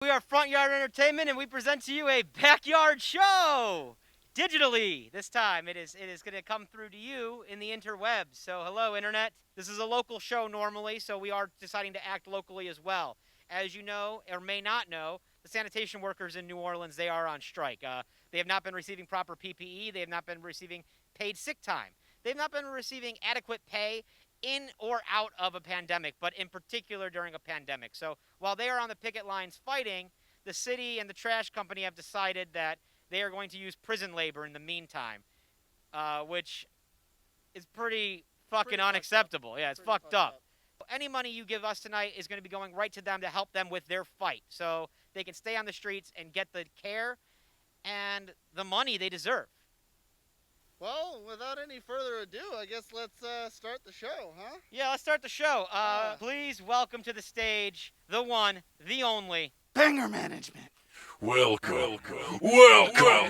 We are Front Yard Entertainment, and we present to you a backyard show digitally. This time, it is going to come through to you in the interwebs. So, hello, internet. This is a local show normally, so we are deciding to act locally as well. As you know, or may not know, the sanitation workers in New Orleans, they are on strike. They have not been receiving proper PPE. They have not been receiving paid sick time. They've not been receiving adequate pay in or out of a pandemic, but in particular during a pandemic. So while they are on the picket lines fighting, the city and the trash company have decided that they are going to use prison labor in the meantime, which is pretty fucking unacceptable. Yeah, it's fucked up. Any money you give us tonight is going to be going right to them to help them with their fight so they can stay on the streets and get the care and the money they deserve. Well, without any further ado, I guess let's start the show, huh? Yeah, let's start the show. Please welcome to the stage the one, the only, Banger Management. Welcome. Welcome,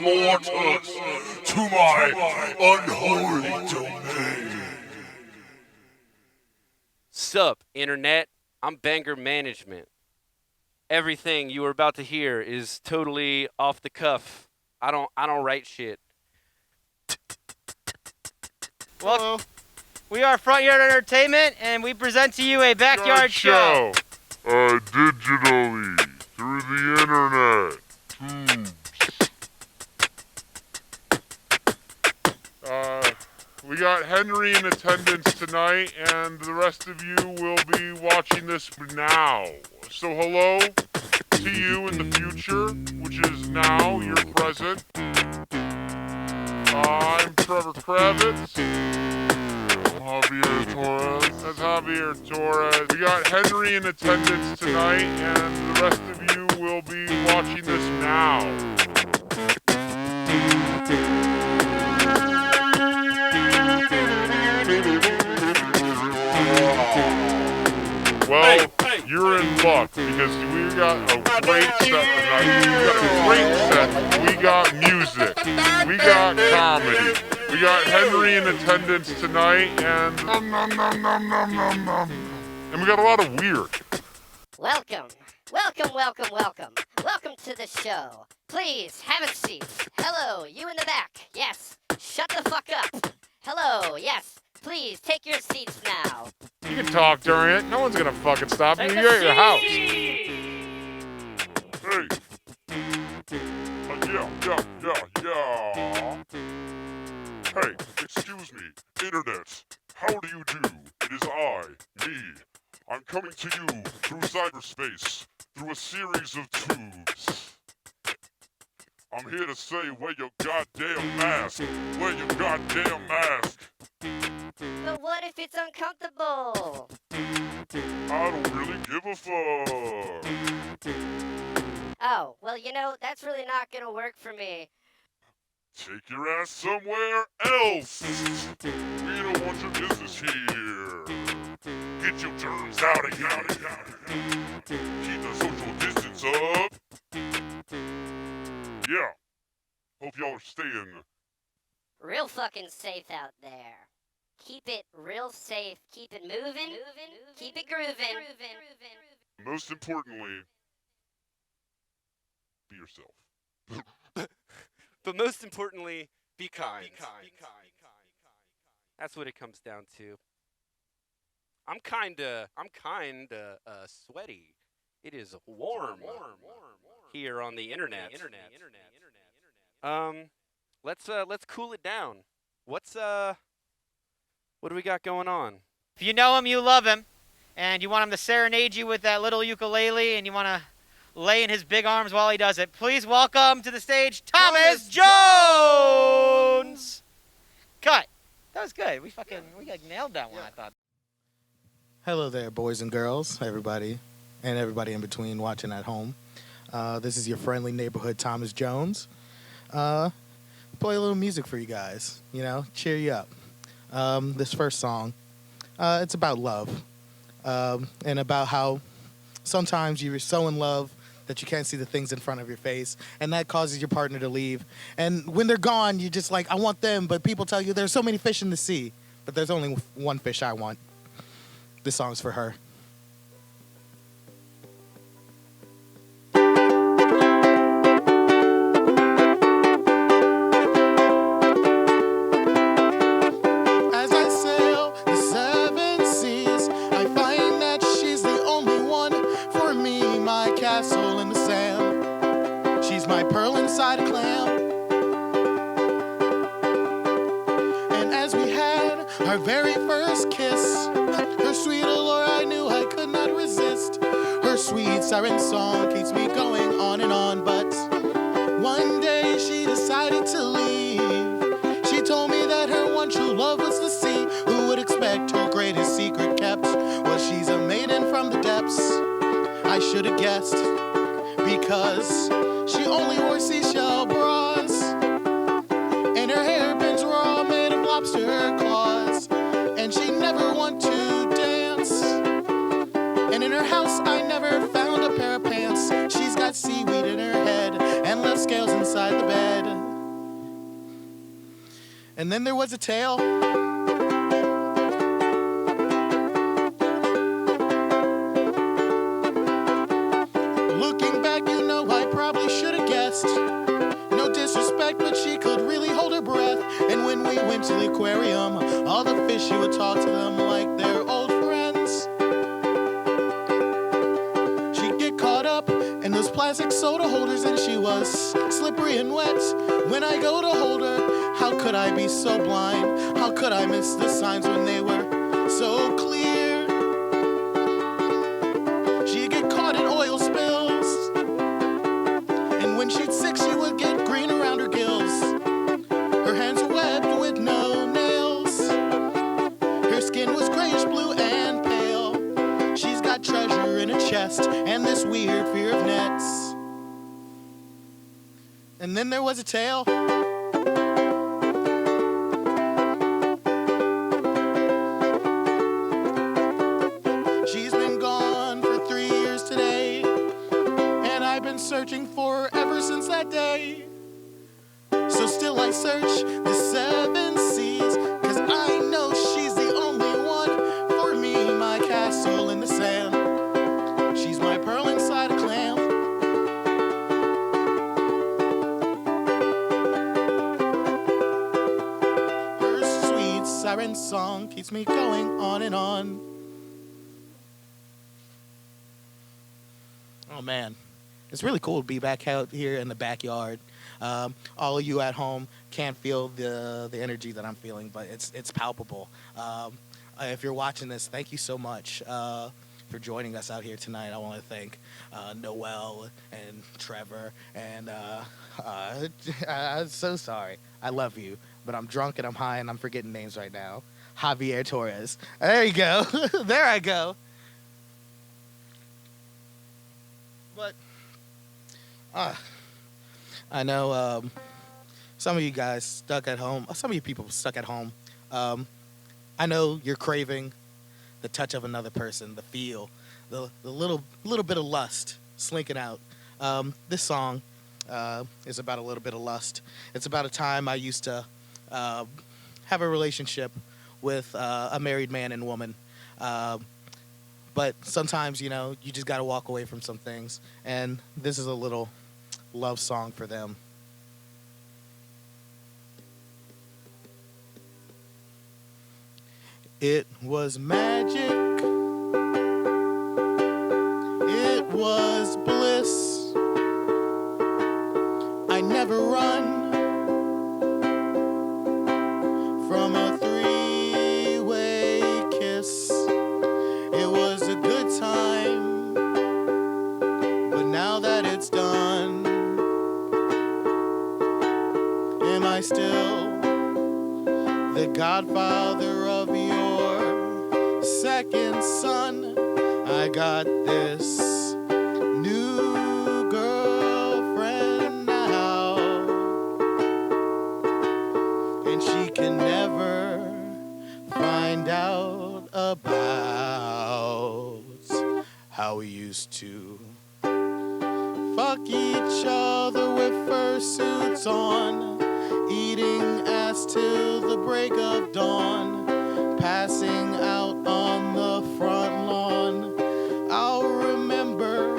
mortals, to my unholy domain. Sup, internet? I'm Banger Management. Everything you are about to hear is totally off the cuff. I don't write shit. Well, we are Front Yard Entertainment, and we present to you a backyard show. Digitally, through the internet. We got Henry in attendance tonight, and the rest of you will be watching this now. So hello to you in the future, which is now, your present. I'm Trevor Kravitz. I'm Javier Torres. That's Javier Torres. We got Henry in attendance tonight, and the rest of you will be watching this now. Well, you're in luck because we got a great set tonight. We got a great set. We got music. We got comedy. We got Henry in attendance tonight, and we got a lot of weird. Welcome to the show. Please, have a seat. Hello, you in the back. Yes, shut the fuck up. Hello, yes, please, take your seats now. You can talk during it. No one's gonna fucking stop you. You're at your house. Hey. Yeah. Hey, excuse me, internet. How do you do? It is me. I'm coming to you through cyberspace, through a series of tubes. I'm here to say, wear your goddamn mask. Wear your goddamn mask. But what if it's uncomfortable? I don't really give a fuck. Oh, well, you know, that's really not gonna work for me. Take your ass somewhere else. We don't want your business here. Get your germs out of here. Keep the social distance up. Yeah. Hope y'all are staying. Real fucking safe out there. Keep it real safe. Keep it moving. Keep it grooving. Most importantly, be yourself. But most importantly, be kind. That's what it comes down to. I'm kinda sweaty. It is warm here on the internet. Let's cool it down. What do we got going on? If you know him, you love him, and you want him to serenade you with that little ukulele, and you want to lay in his big arms while he does it, please welcome to the stage Thomas Jones. Cut. That was good. We nailed that one, I thought. Hello there, boys and girls, everybody, and everybody in between watching at home. This is your friendly neighborhood Thomas Jones. Play a little music for you guys, cheer you up. This first song, it's about love, and about how sometimes you're so in love that you can't see the things in front of your face, and that causes your partner to leave. And when they're gone, you're just like, I want them, but people tell you there's so many fish in the sea, but there's only one fish I want. This song's for her. inside a clam. And as we had our very first kiss, her sweet allure I knew I could not resist. Her sweet siren song keeps me going on and on, but one day she decided to leave. She told me that her one true love was the sea. Who would expect her greatest secret kept? Well, she's a maiden from the depths. I should have guessed, because she only wore seashell bras, and her hairpins were all made of lobster claws, and she never wanted to dance. And in her house I never found a pair of pants. She's got seaweed in her head and left scales inside the bed. And then there was a tale. Looking back, you know I probably should have guessed. No disrespect, but she could really hold her breath. And when we went to the aquarium, all the fish, she would talk to them like they're old friends. She'd get caught up in those plastic soda holders, and she was slippery and wet. When I go to hold her, how could I be so blind? How could I miss the signs when they were so clear? She'd get caught in oil spills, and when she'd sick, she would get green around her gills. Her hands were webbed with no nails. Her skin was grayish blue and pale. She's got treasure in her chest and this weird fear of nets. And then there was a tale. She's been gone for 3 years today, and I've been searching for her ever since that day. So still I search the 7 seas, 'cause I know she's the only one for me, my castle in the sand. She's my pearl inside a clam. Her sweet siren song keeps me going on and on. Oh man, it's really cool to be back out here in the backyard. All of you at home can't feel the energy that I'm feeling, but it's palpable. If you're watching this, thank you so much for joining us out here tonight. I want to thank Noel and Trevor, and I'm so sorry. I love you, but I'm drunk and I'm high and I'm forgetting names right now. Javier Torres. There you go. There I go. But I know some of you guys stuck at home. Some of you people stuck at home. I know you're craving the touch of another person, the feel, the little bit of lust slinking out. This song is about a little bit of lust. It's about a time I used to have a relationship with a married man and woman. But sometimes, you know, you just got to walk away from some things. And this is a little love song for them. It was magic. It was bliss. I never run from a 3-way kiss. It was a good time, but now that it's done, am I still the godfather of your second son? I got this new girlfriend now, and she can never find out about how we used to fuck each other with fursuits on, eating ass till the break of dawn, passing out on the front lawn. I'll remember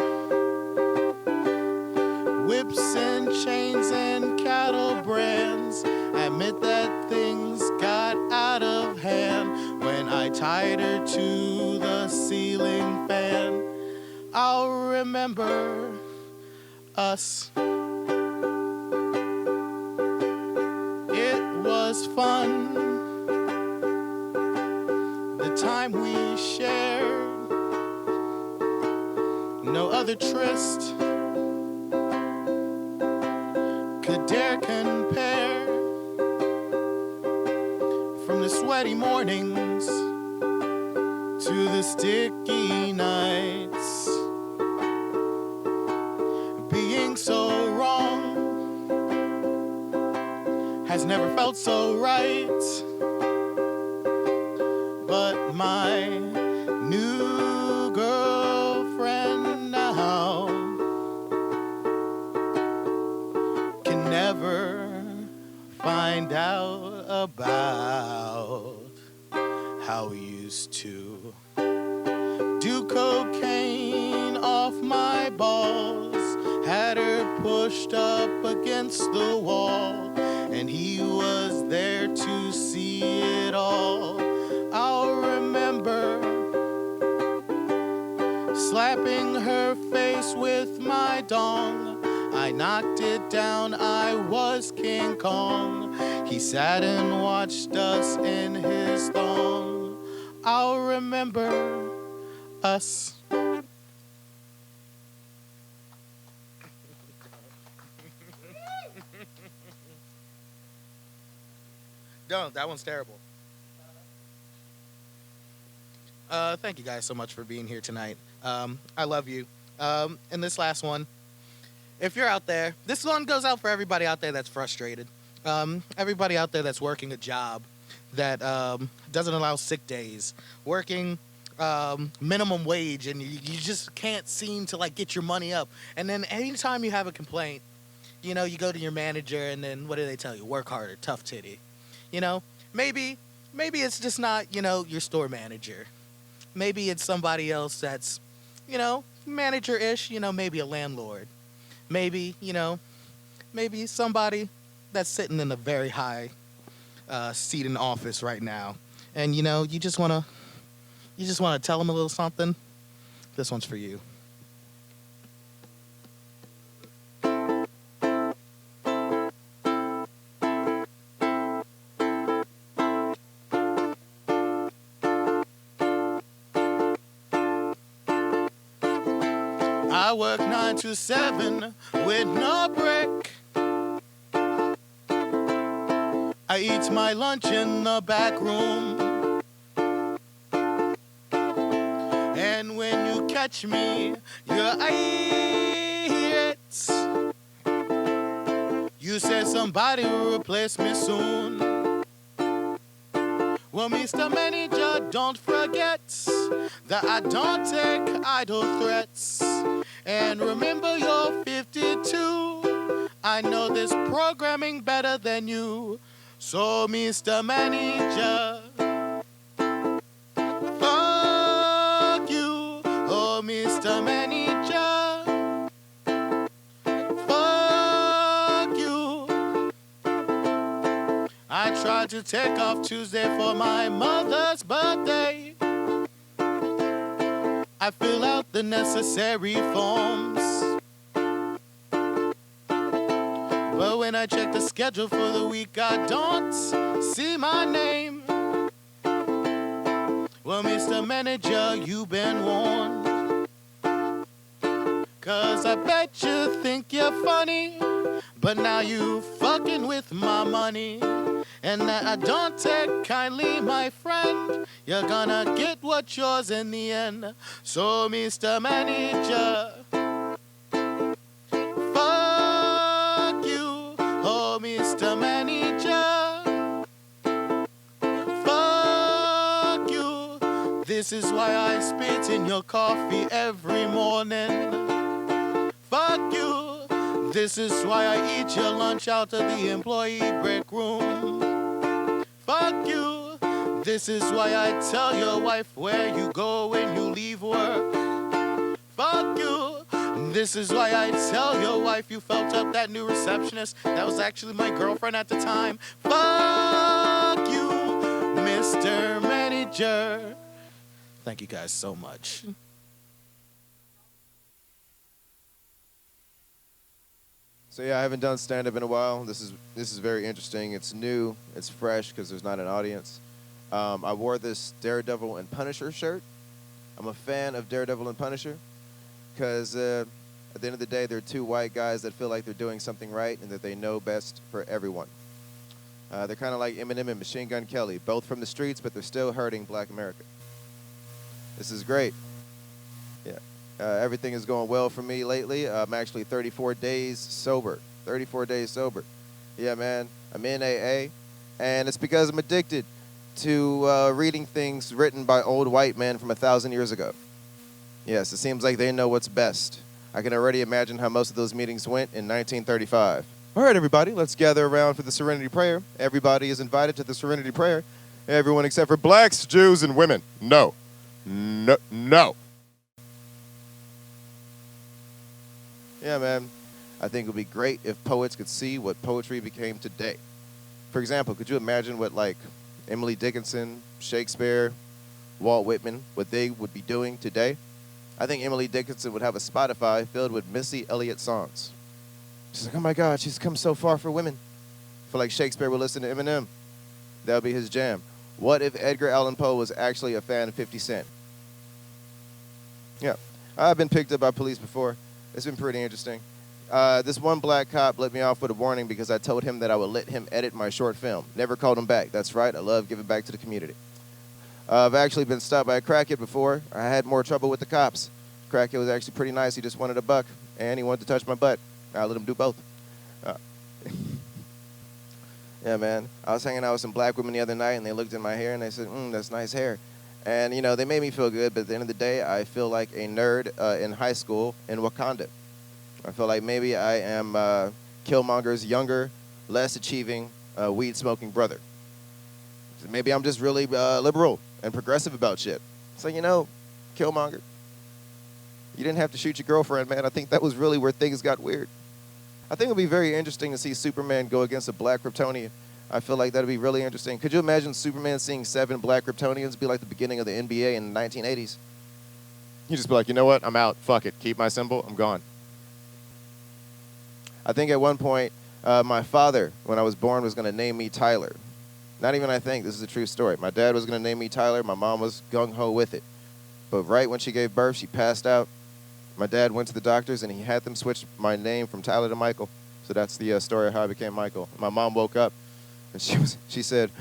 whips and chains and cattle brands. Admit that things got out of hand when I tied her to the ceiling fan. I'll remember us fun, the time we shared. No other tryst could dare compare. From the sweaty mornings to the sticky nights, being so wrong has never felt so right. But my new girlfriend now can never find out about how we used to do cocaine off my balls. Had her pushed up against the wall, and he was there to see it all. I'll remember slapping her face with my dong. I knocked it down, I was King Kong. He sat and watched us in his thong. I'll remember us. No, that one's terrible. Thank you guys so much for being here tonight. I love you. And this last one, if you're out there, this one goes out for everybody out there that's frustrated. Everybody out there that's working a job that doesn't allow sick days, working minimum wage, and you just can't seem to like get your money up. And then anytime you have a complaint, you know, you go to your manager, and then what do they tell you? Work harder, tough titty. You know, maybe it's just not, you know, your store manager. Maybe it's somebody else that's, you know, manager-ish, you know, maybe a landlord. Maybe, you know, maybe somebody that's sitting in a very high seat in the office right now. And, you know, you just want to tell them a little something. This one's for you. I work 9 to 7 with no break. I eat my lunch in the back room. And when you catch me, you're it. You said somebody will replace me soon. Well, Mr. Manager, don't forget that I don't take idle threats. And remember, you're 52. I know this programming better than you. So, Mr. Manager, fuck you. Oh, Mr. Manager, fuck you. I tried to take off Tuesday for my mother's birthday. I fill out the necessary forms. But when I check the schedule for the week, I don't see my name. Well, Mr. Manager, you've been warned. 'Cause I bet you think you're funny, but now you fucking with my money. And I don't take kindly, my friend. You're gonna get what's yours in the end. So, Mr. Manager, fuck you. Oh, Mr. Manager, fuck you. This is why I spit in your coffee every morning. Fuck you. This is why I eat your lunch out of the employee break room. Fuck you. This is why I tell your wife where you go when you leave work. Fuck you. This is why I tell your wife you felt up that new receptionist that was actually my girlfriend at the time. Fuck you, Mr. Manager. Thank you guys so much. So yeah, I haven't done stand-up in a while. This is very interesting. It's new. It's fresh because there's not an audience. I wore this Daredevil and Punisher shirt. I'm a fan of Daredevil and Punisher because at the end of the day, they're two white guys that feel like they're doing something right and that they know best for everyone. They're kind of like Eminem and Machine Gun Kelly, both from the streets, but they're still hurting Black America. This is great. Yeah. Everything is going well for me lately. I'm actually 34 days sober. 34 days sober. Yeah, man. I'm in AA, and it's because I'm addicted to reading things written by old white men from 1,000 years ago. Yes, it seems like they know what's best. I can already imagine how most of those meetings went in 1935. All right, everybody, let's gather around for the Serenity Prayer. Everybody is invited to the Serenity Prayer. Everyone except for blacks, Jews, and women. No. No. No. Yeah, man. I think it would be great if poets could see what poetry became today. For example, could you imagine what, like, Emily Dickinson, Shakespeare, Walt Whitman, what they would be doing today? I think Emily Dickinson would have a Spotify filled with Missy Elliott songs. She's like, oh my God, she's come so far for women. I feel like Shakespeare would listen to Eminem. That would be his jam. What if Edgar Allan Poe was actually a fan of 50 Cent? Yeah, I've been picked up by police before. It's been pretty interesting. This one black cop let me off with a warning because I told him that I would let him edit my short film. Never called him back. That's right, I love giving back to the community. I've actually been stopped by a crackhead before. I had more trouble with the cops. Crackhead was actually pretty nice. He just wanted a buck, and he wanted to touch my butt. I let him do both. Yeah, man. I was hanging out with some black women the other night, and they looked at my hair, and they said, that's nice hair. And, you know, they made me feel good, but at the end of the day, I feel like a nerd in high school in Wakanda. I feel like maybe I am Killmonger's younger, less achieving, weed-smoking brother. So maybe I'm just really liberal and progressive about shit. So, you know, Killmonger, you didn't have to shoot your girlfriend, man. I think that was really where things got weird. I think it would be very interesting to see Superman go against a black Kryptonian. I feel like that would be really interesting. Could you imagine Superman seeing 7 black Kryptonians be like the beginning of the NBA in the 1980s? You just be like, you know what? I'm out. Fuck it. Keep my symbol. I'm gone. I think at one point, my father, when I was born, was going to name me Tyler. Not even I think. This is a true story. My dad was going to name me Tyler. My mom was gung-ho with it. But right when she gave birth, she passed out. My dad went to the doctors, and he had them switch my name from Tyler to Michael. So that's the story of how I became Michael. My mom woke up, and she said,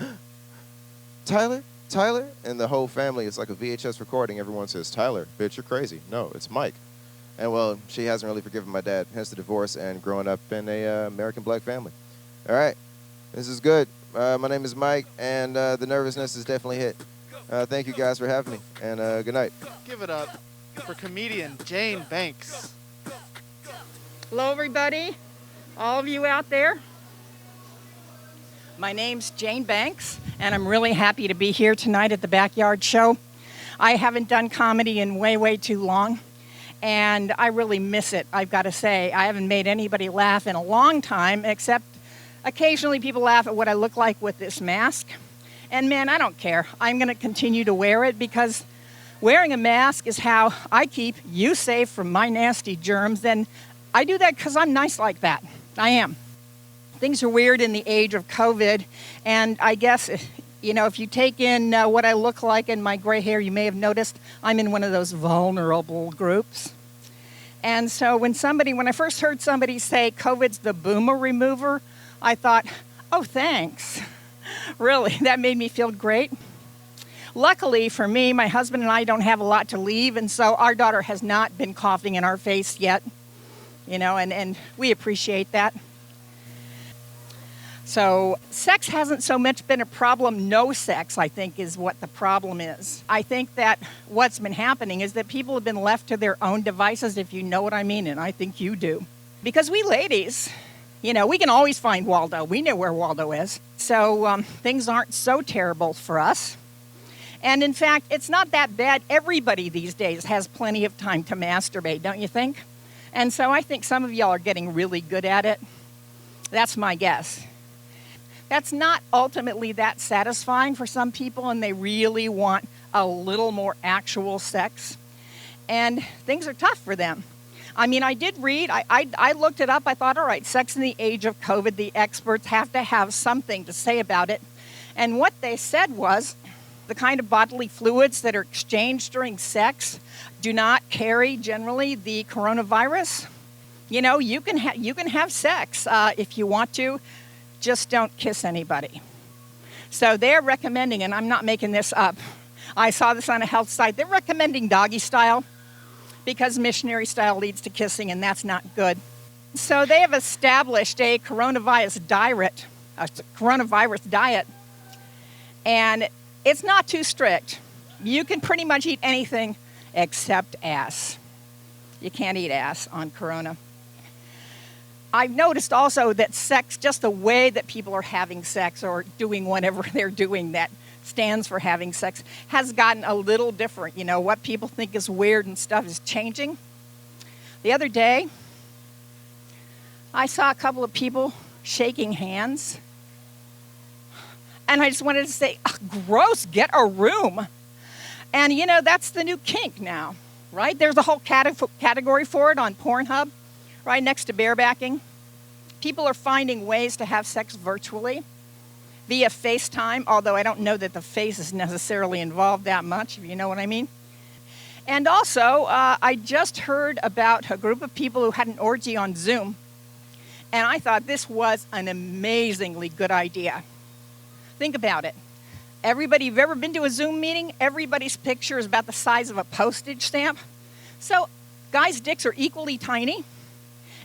Tyler? Tyler? And the whole family, it's like a VHS recording. Everyone says, Tyler, bitch, you're crazy. No, it's Mike. And, well, she hasn't really forgiven my dad, hence the divorce and growing up in a American black family. All right. This is good. My name is Mike, and the nervousness is definitely hit. Thank you guys for having me, and good night. Give it up for comedian Jane Banks. Hello, everybody, all of you out there. My name's Jane Banks, and I'm really happy to be here tonight at the Backyard Show. I haven't done comedy in way, way too long, and I really miss it, I've got to say. I haven't made anybody laugh in a long time, except occasionally people laugh at what I look like with this mask. And man, I don't care. I'm going to continue to wear it because wearing a mask is how I keep you safe from my nasty germs, and I do that because I'm nice like that. I am. Things are weird in the age of COVID, and I guess, you know, if you take in what I look like and my gray hair, you may have noticed I'm in one of those vulnerable groups. And so when I first heard somebody say COVID's the boomer remover, I thought, oh, thanks. Really, that made me feel great. Luckily for me, my husband and I don't have a lot to leave, and so our daughter has not been coughing in our face yet, you know, and we appreciate that. So sex hasn't so much been a problem. No sex, I think, is what the problem is. I think that what's been happening is that people have been left to their own devices, if you know what I mean, and I think you do. Because we ladies, you know, we can always find Waldo. We know where Waldo is. So things aren't so terrible for us. And in fact, it's not that bad. Everybody these days has plenty of time to masturbate, don't you think? And so I think some of y'all are getting really good at it. That's my guess. That's not ultimately that satisfying for some people, and they really want a little more actual sex. And things are tough for them. I mean, I did read, I looked it up. I thought, all right, sex in the age of COVID, the experts have to have something to say about it. And what they said was the kind of bodily fluids that are exchanged during sex do not carry generally the coronavirus. You know, you can have sex if you want to, just don't kiss anybody. So they're recommending, and I'm not making this up, I saw this on a health site, they're recommending doggy style because missionary style leads to kissing, and that's not good. So they have established a coronavirus diet, and it's not too strict. You can pretty much eat anything except ass. You can't eat ass on corona. I've noticed also that sex, just the way that people are having sex or doing whatever they're doing that stands for having sex, has gotten a little different. You know, what people think is weird and stuff is changing. The other day, I saw a couple of people shaking hands. And I just wanted to say, gross, get a room. And, you know, that's the new kink now, right? There's a whole category for it on Pornhub, right next to barebacking. People are finding ways to have sex virtually via FaceTime, although I don't know that the face is necessarily involved that much, if you know what I mean. And also, I just heard about a group of people who had an orgy on Zoom, and I thought this was an amazingly good idea. Think about it. Everybody, you've ever been to a Zoom meeting? Everybody's picture is about the size of a postage stamp. So guys' dicks are equally tiny,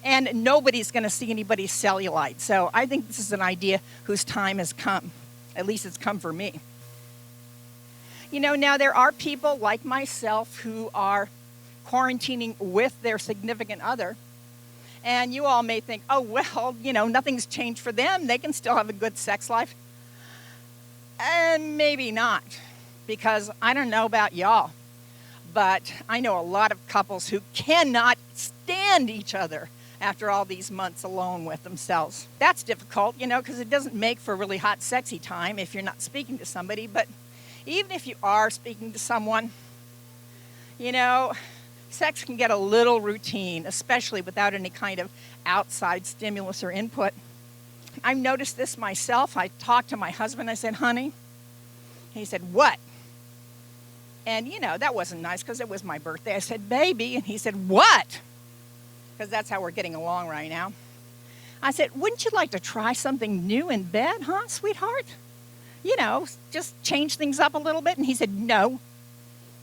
and nobody's going to see anybody's cellulite. So I think this is an idea whose time has come. At least it's come for me. You know, now there are people like myself who are quarantining with their significant other. And you all may think, oh, well, you know, nothing's changed for them. They can still have a good sex life. And maybe not, because I don't know about y'all, but I know a lot of couples who cannot stand each other after all these months alone with themselves. That's difficult, you know, because it doesn't make for really hot, sexy time if you're not speaking to somebody. But even if you are speaking to someone, you know, sex can get a little routine, especially without any kind of outside stimulus or input. I've noticed this myself. I talked to my husband. I said, honey. He said, what? And, you know, that wasn't nice because it was my birthday. I said, baby. And he said, what? Because that's how we're getting along right now. I said, wouldn't you like to try something new in bed, huh, sweetheart? You know, just change things up a little bit. And he said, no.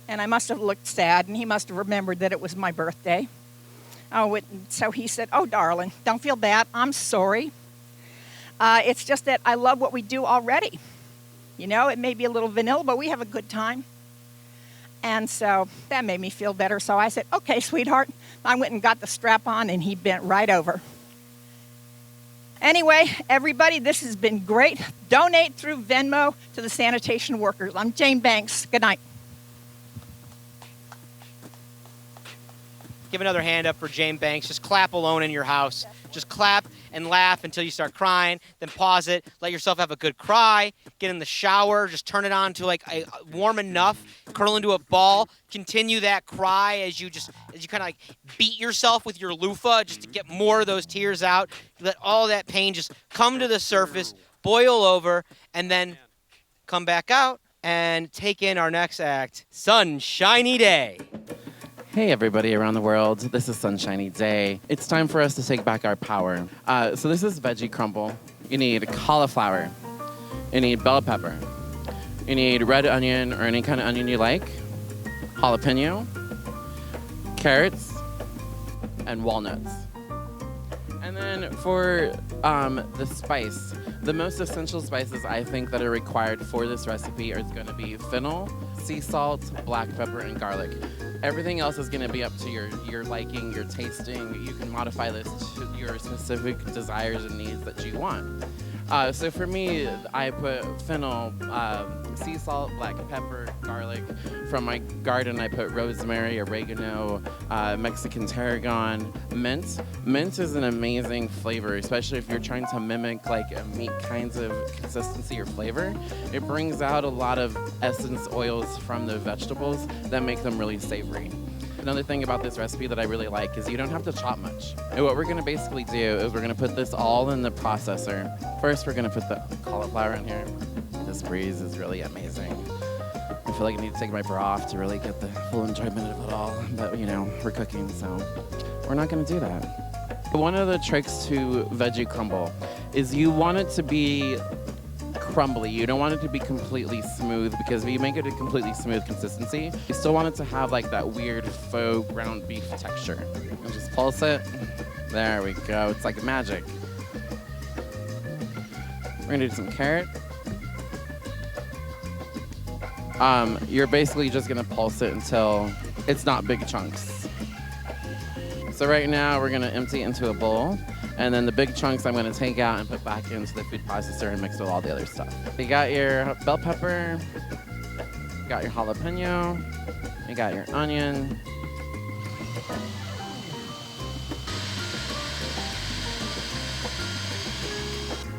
And I must have looked sad, and he must have remembered that it was my birthday. So he said, oh, darling, don't feel bad. I'm sorry. It's just that I love what we do already. You know, it may be a little vanilla, but we have a good time. And so that made me feel better. So I said, okay, sweetheart. I went and got the strap on, and he bent right over. Anyway, everybody, this has been great. Donate through Venmo to the sanitation workers. I'm Jane Banks. Good night. Give another hand up for Jane Banks. Just clap alone in your house. Just clap and laugh until you start crying. Then pause it. Let yourself have a good cry. Get in the shower. Just turn it on to like warm enough. Curl into a ball. Continue that cry as you kind of like beat yourself with your loofah just to get more of those tears out. Let all that pain just come to the surface, boil over, and then come back out and take in our next act, Sunshiny Day. Hey everybody around the world, this is Sunshiny Day. It's time for us to take back our power. So this is veggie crumble. You need cauliflower. You need bell pepper. You need red onion or any kind of onion you like. Jalapeno. Carrots. And walnuts. And then for the spice, the most essential spices I think that are required for this recipe are going to be fennel, sea salt, black pepper, and garlic. Everything else is going to be up to your liking, your tasting. You can modify this to your specific desires and needs that you want. So for me, I put fennel, sea salt, black pepper, garlic. From my garden, I put rosemary, oregano, Mexican tarragon, mint. Mint is an amazing flavor, especially if you're trying to mimic like a meat kinds of consistency or flavor. It brings out a lot of essence oils from the vegetables that make them really savory. Another thing about this recipe that I really like is you don't have to chop much. And what we're gonna basically do is we're gonna put this all in the processor. First, we're gonna put the cauliflower in here. This breeze is really amazing. I feel like I need to take my bra off to really get the full enjoyment of it all. But, you know, we're cooking, so we're not gonna do that. One of the tricks to veggie crumble is you want it to be crumbly. You don't want it to be completely smooth, because if you make it a completely smooth consistency, you still want it to have like that weird faux ground beef texture. And just pulse it. There we go. It's like magic. We're gonna do some carrot. You're basically just gonna pulse it until it's not big chunks. So right now we're gonna empty it into a bowl, and then the big chunks I'm gonna take out and put back into the food processor and mix with all the other stuff. You got your bell pepper, you got your jalapeno, you got your onion.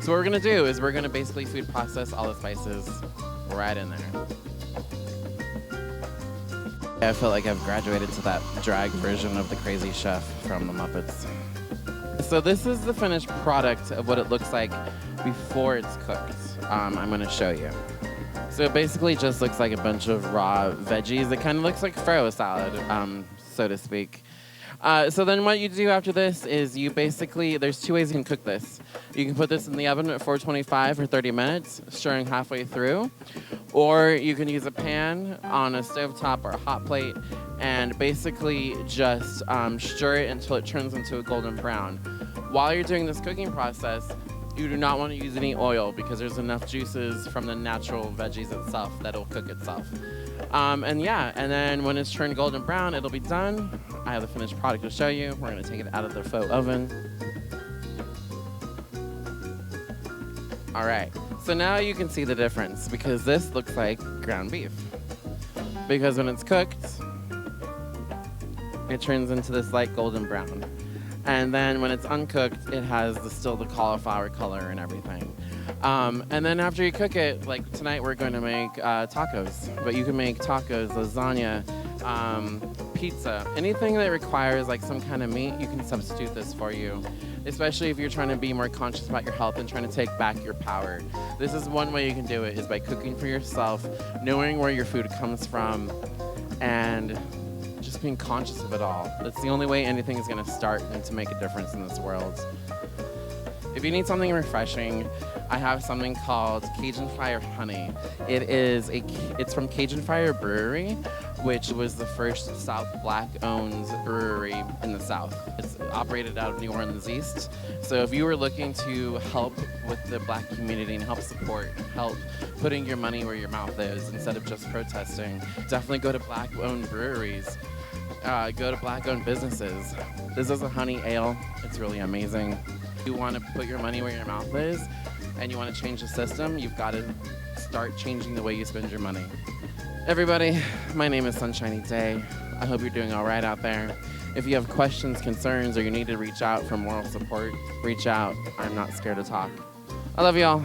So what we're gonna do is we're gonna basically food process all the spices right in there. I feel like I've graduated to that drag version of the crazy chef from the Muppets. So this is the finished product of what it looks like before it's cooked. I'm gonna show you. So it basically just looks like a bunch of raw veggies. It kind of looks like Pharaoh salad, so to speak. So then what you do after this is you basically, there's two ways you can cook this. You can put this in the oven at 425 for 30 minutes, stirring halfway through. Or you can use a pan on a stovetop or a hot plate and basically just stir it until it turns into a golden brown. While you're doing this cooking process, you do not want to use any oil because there's enough juices from the natural veggies itself that'll cook itself. And then when it's turned golden brown, it'll be done. I have the finished product to show you. We're gonna take it out of the faux oven. All right, so now you can see the difference because this looks like ground beef. Because when it's cooked, it turns into this light golden brown. And then when it's uncooked, it has still the cauliflower color and everything. And then after you cook it, like tonight we're going to make tacos. But you can make tacos, lasagna, pizza. Anything that requires like some kind of meat, you can substitute this for you. Especially if you're trying to be more conscious about your health and trying to take back your power. This is one way you can do it, is by cooking for yourself, knowing where your food comes from, and just being conscious of it all. That's the only way anything is going to start and to make a difference in this world. If you need something refreshing, I have something called Cajun Fire Honey. It's from Cajun Fire Brewery, which was the first South Black-owned brewery in the South. It's operated out of New Orleans East. So if you were looking to help with the Black community and help support, help putting your money where your mouth is instead of just protesting, definitely go to Black-owned breweries. Go to Black-owned businesses. This is a honey ale. It's really amazing. You want to put your money where your mouth is, and you want to change the system, you've got to start changing the way you spend your money. Everybody, my name is Sunshiny Day. I hope you're doing all right out there. If you have questions, concerns, or you need to reach out for moral support, reach out. I'm not scared to talk. I love y'all.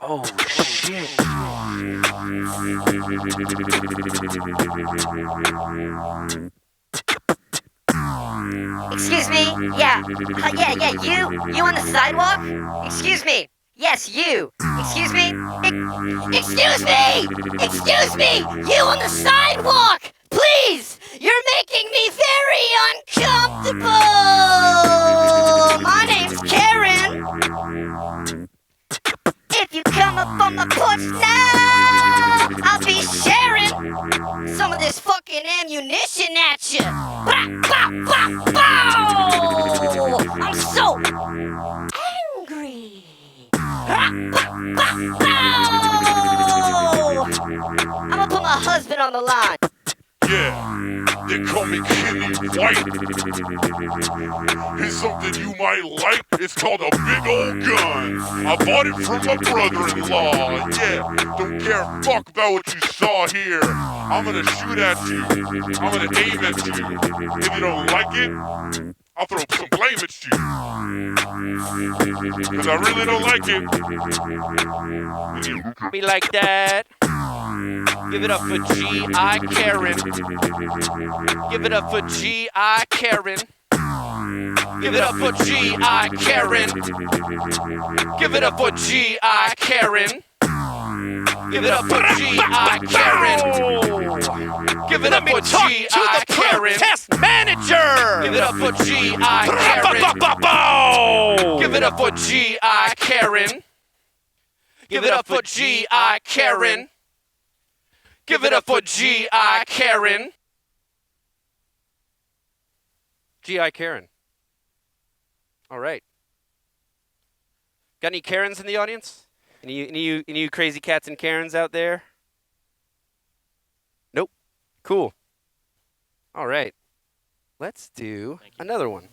Oh, shit. Excuse me? Yeah. You on the sidewalk? Excuse me. Yes, you. Excuse me? Excuse me! Excuse me! You on the sidewalk! Please! You're making me very uncomfortable! My name's Karen. If you come up on my porch now. I'll be sharing some of this fucking ammunition at you. Bah, bah, bah, bow! I'm so angry. Ah, bah, bah, bow! I'm gonna put my husband on the line. Yeah, they call me Kitty White. Here's something you might like. It's called a big old gun. I bought it from my brother-in-law. Yeah, don't care a fuck about what you saw here. I'm gonna shoot at you. I'm gonna aim at you. If you don't like it, I'll throw some blame at you. Cause I really don't like it. Be like that. Give it up for G.I. Karen. Give it up for G.I. Karen. Give it up for G.I. Karen. Give it up for G.I. Karen. Give it up for G.I. Karen. Give it up for G.I. Karen. Test manager. Give it up for G.I. Karen. Give it up for G.I. Karen. Give it up for G.I. Karen. Give it up for G.I. Karen. G.I. Karen. All right. Got any Karens in the audience? Any you crazy cats and Karens out there? Nope. Cool. All right. Let's do another one.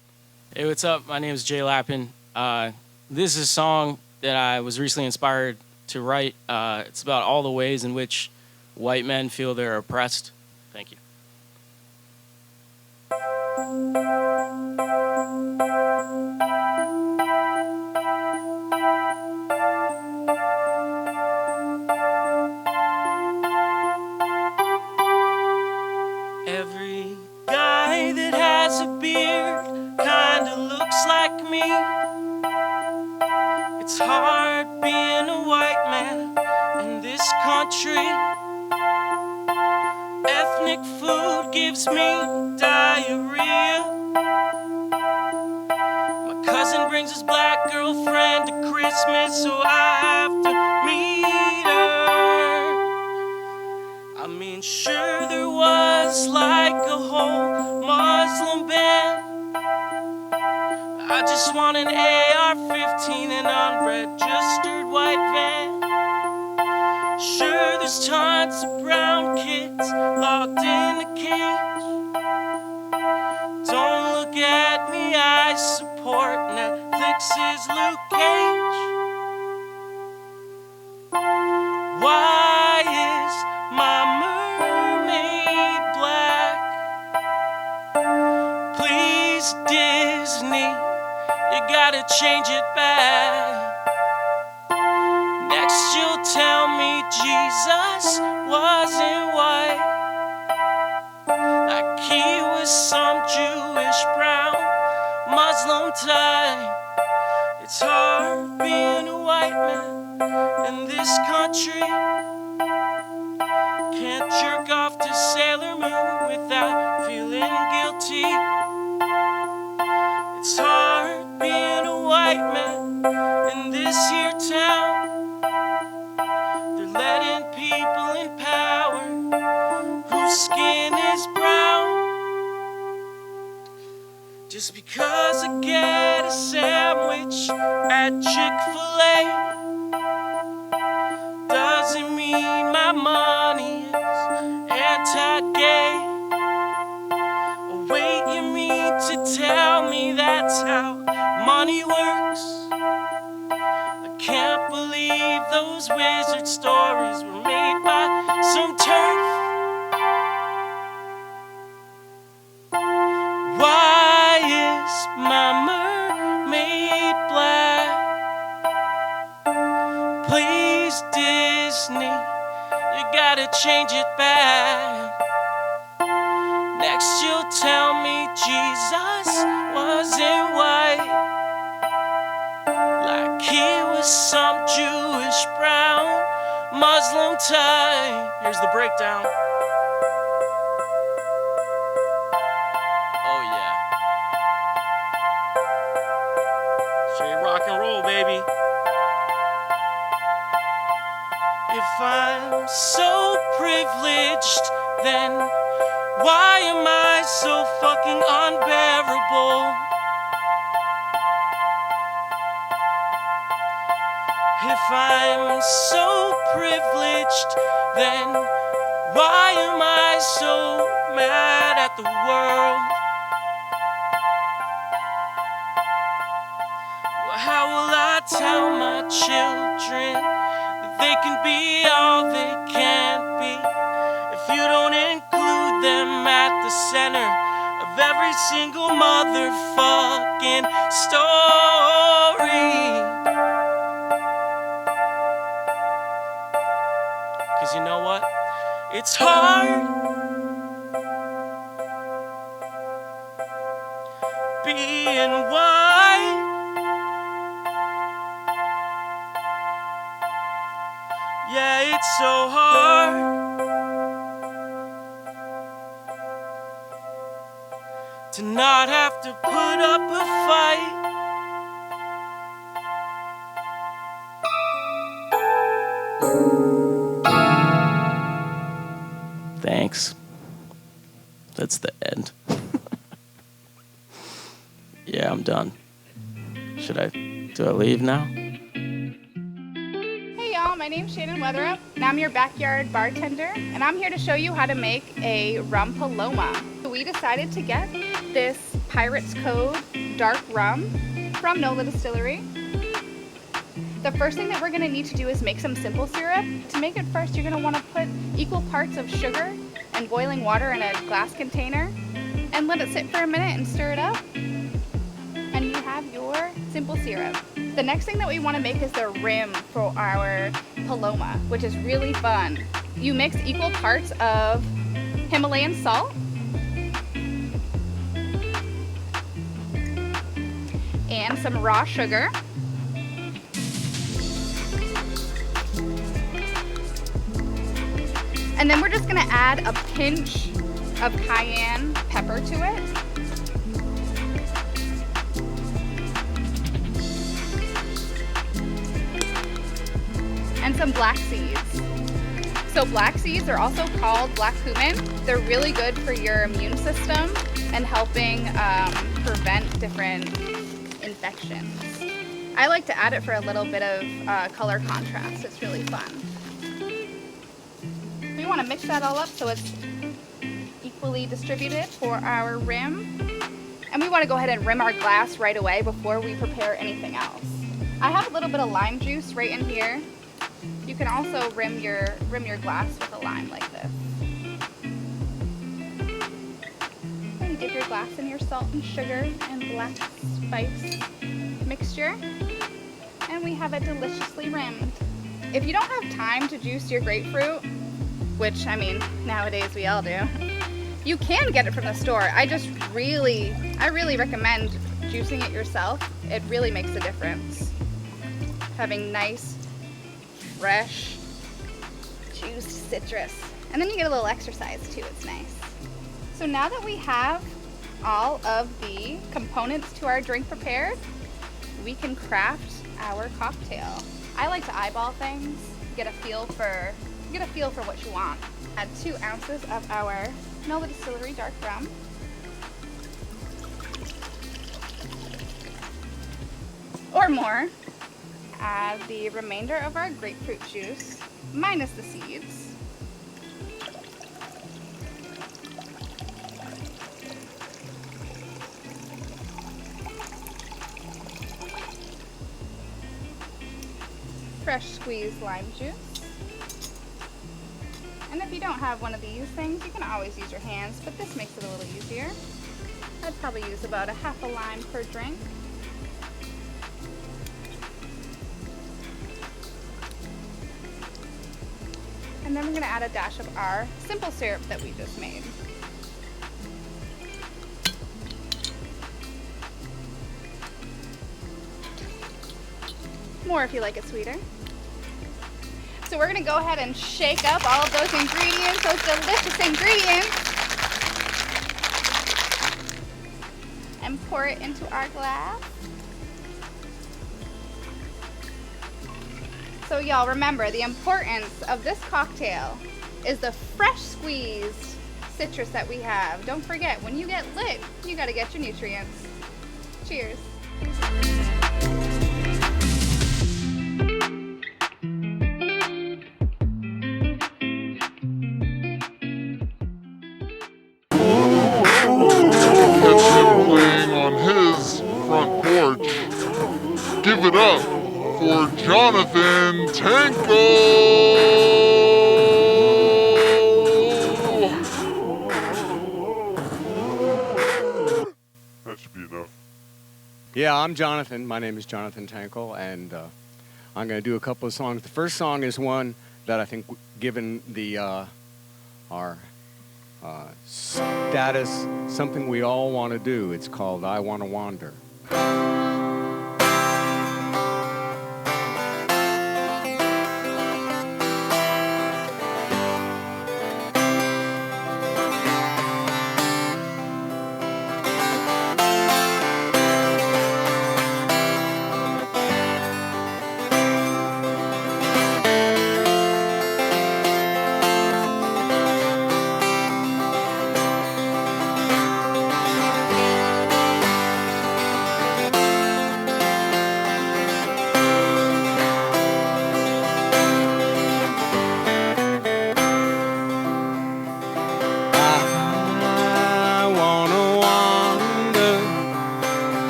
Hey, what's up? My name is Jay Lappin. This is a song that I was recently inspired to write. It's about all the ways in which white men feel they're oppressed. Thank you. Every guy that has a beard kinda looks like me. It's hard being a white man in this country. Ethnic food gives me diarrhea. My cousin brings his black girlfriend to Christmas, so I have to meet her. I mean, sure there was like a whole Muslim band. I just want an AR-15 and unregistered white van. Sure, there's tons of brown kids locked in a cage. Don't look at me, I support Netflix's Luke Cage. Why is my mermaid black? Please, Disney, you gotta change it back. Next you'll tell me Jesus wasn't white, like he was some Jewish brown Muslim type. It's hard being a white man in this country. Can't jerk off to Sailor Moon without feeling guilty. It's hard being a white man in this here town. They're letting people in power whose skin is brown. Just because I get a sandwich at Chick-fil-A doesn't mean my money is anti-gay. Oh, wait, you mean to tell me that's how money works? I can't believe those wizard stories were made by some turf. Why is my mermaid black? Please, Disney, you gotta change it back. Next you'll tell me Jesus wasn't white, like he was some Jewish brown Muslim type. Here's the breakdown. Oh yeah. Straight rock and roll, baby. If I'm so privileged, then why am I so fucking unbearable? If I'm so privileged, then why am I so mad at the world? Well, how will I tell my children that they can be all they can't be if you don't include them at the center of every single motherfucking story? 'Cause you know what? It's hard being white. Yeah, it's so hard to not have to put up a fight. Thanks. That's the end. Yeah, I'm done. Do I leave now? Hey y'all, my name's Shannon Weatherup, and I'm your backyard bartender, and I'm here to show you how to make a rum paloma. We decided to get this Pirate's Code dark rum from NOLA Distillery. The first thing that we're gonna need to do is make some simple syrup. To make it first, you're gonna wanna put equal parts of sugar and boiling water in a glass container and let it sit for a minute and stir it up. And you have your simple syrup. The next thing that we want to make is the rim for our paloma, which is really fun. You mix equal parts of Himalayan salt and some raw sugar. And then we're just going to add a pinch of cayenne pepper to it. And some black seeds. So black seeds are also called black cumin. They're really good for your immune system and helping prevent different infections. I like to add it for a little bit of color contrast. It's really fun. We want to mix that all up so it's equally distributed for our rim. And we want to go ahead and rim our glass right away before we prepare anything else. I have a little bit of lime juice right in here. You can also rim your glass with a lime like this. And you dip your glass in your salt and sugar and black spice mixture. And we have it deliciously rimmed. If you don't have time to juice your grapefruit, which, I mean, nowadays we all do, you can get it from the store. I really recommend juicing it yourself. It really makes a difference. Having nice, fresh, juiced citrus. And then you get a little exercise too, it's nice. So now that we have all of the components to our drink prepared, we can craft our cocktail. I like to eyeball things, get a feel for what you want. Add 2 ounces of our NOLA Distillery dark rum. Or more. Add the remainder of our grapefruit juice, minus the seeds. Fresh squeezed lime juice. And if you don't have one of these things, you can always use your hands, but this makes it a little easier. I'd probably use about a half a lime per drink. And then we're gonna add a dash of our simple syrup that we just made. More if you like it sweeter. So we're gonna go ahead and shake up all of those ingredients, those delicious ingredients, and pour it into our glass. So y'all remember, the importance of this cocktail is the fresh squeezed citrus that we have. Don't forget, when you get lit, you gotta get your nutrients. Cheers. Catch him playing on his front porch. Give it up for Jonathan Tanko! That should be enough. Yeah, I'm Jonathan. My name is Jonathan Tankel, and I'm going to do a couple of songs. The first song is one that I think, given the our status, something we all want to do. It's called I Want to Wander.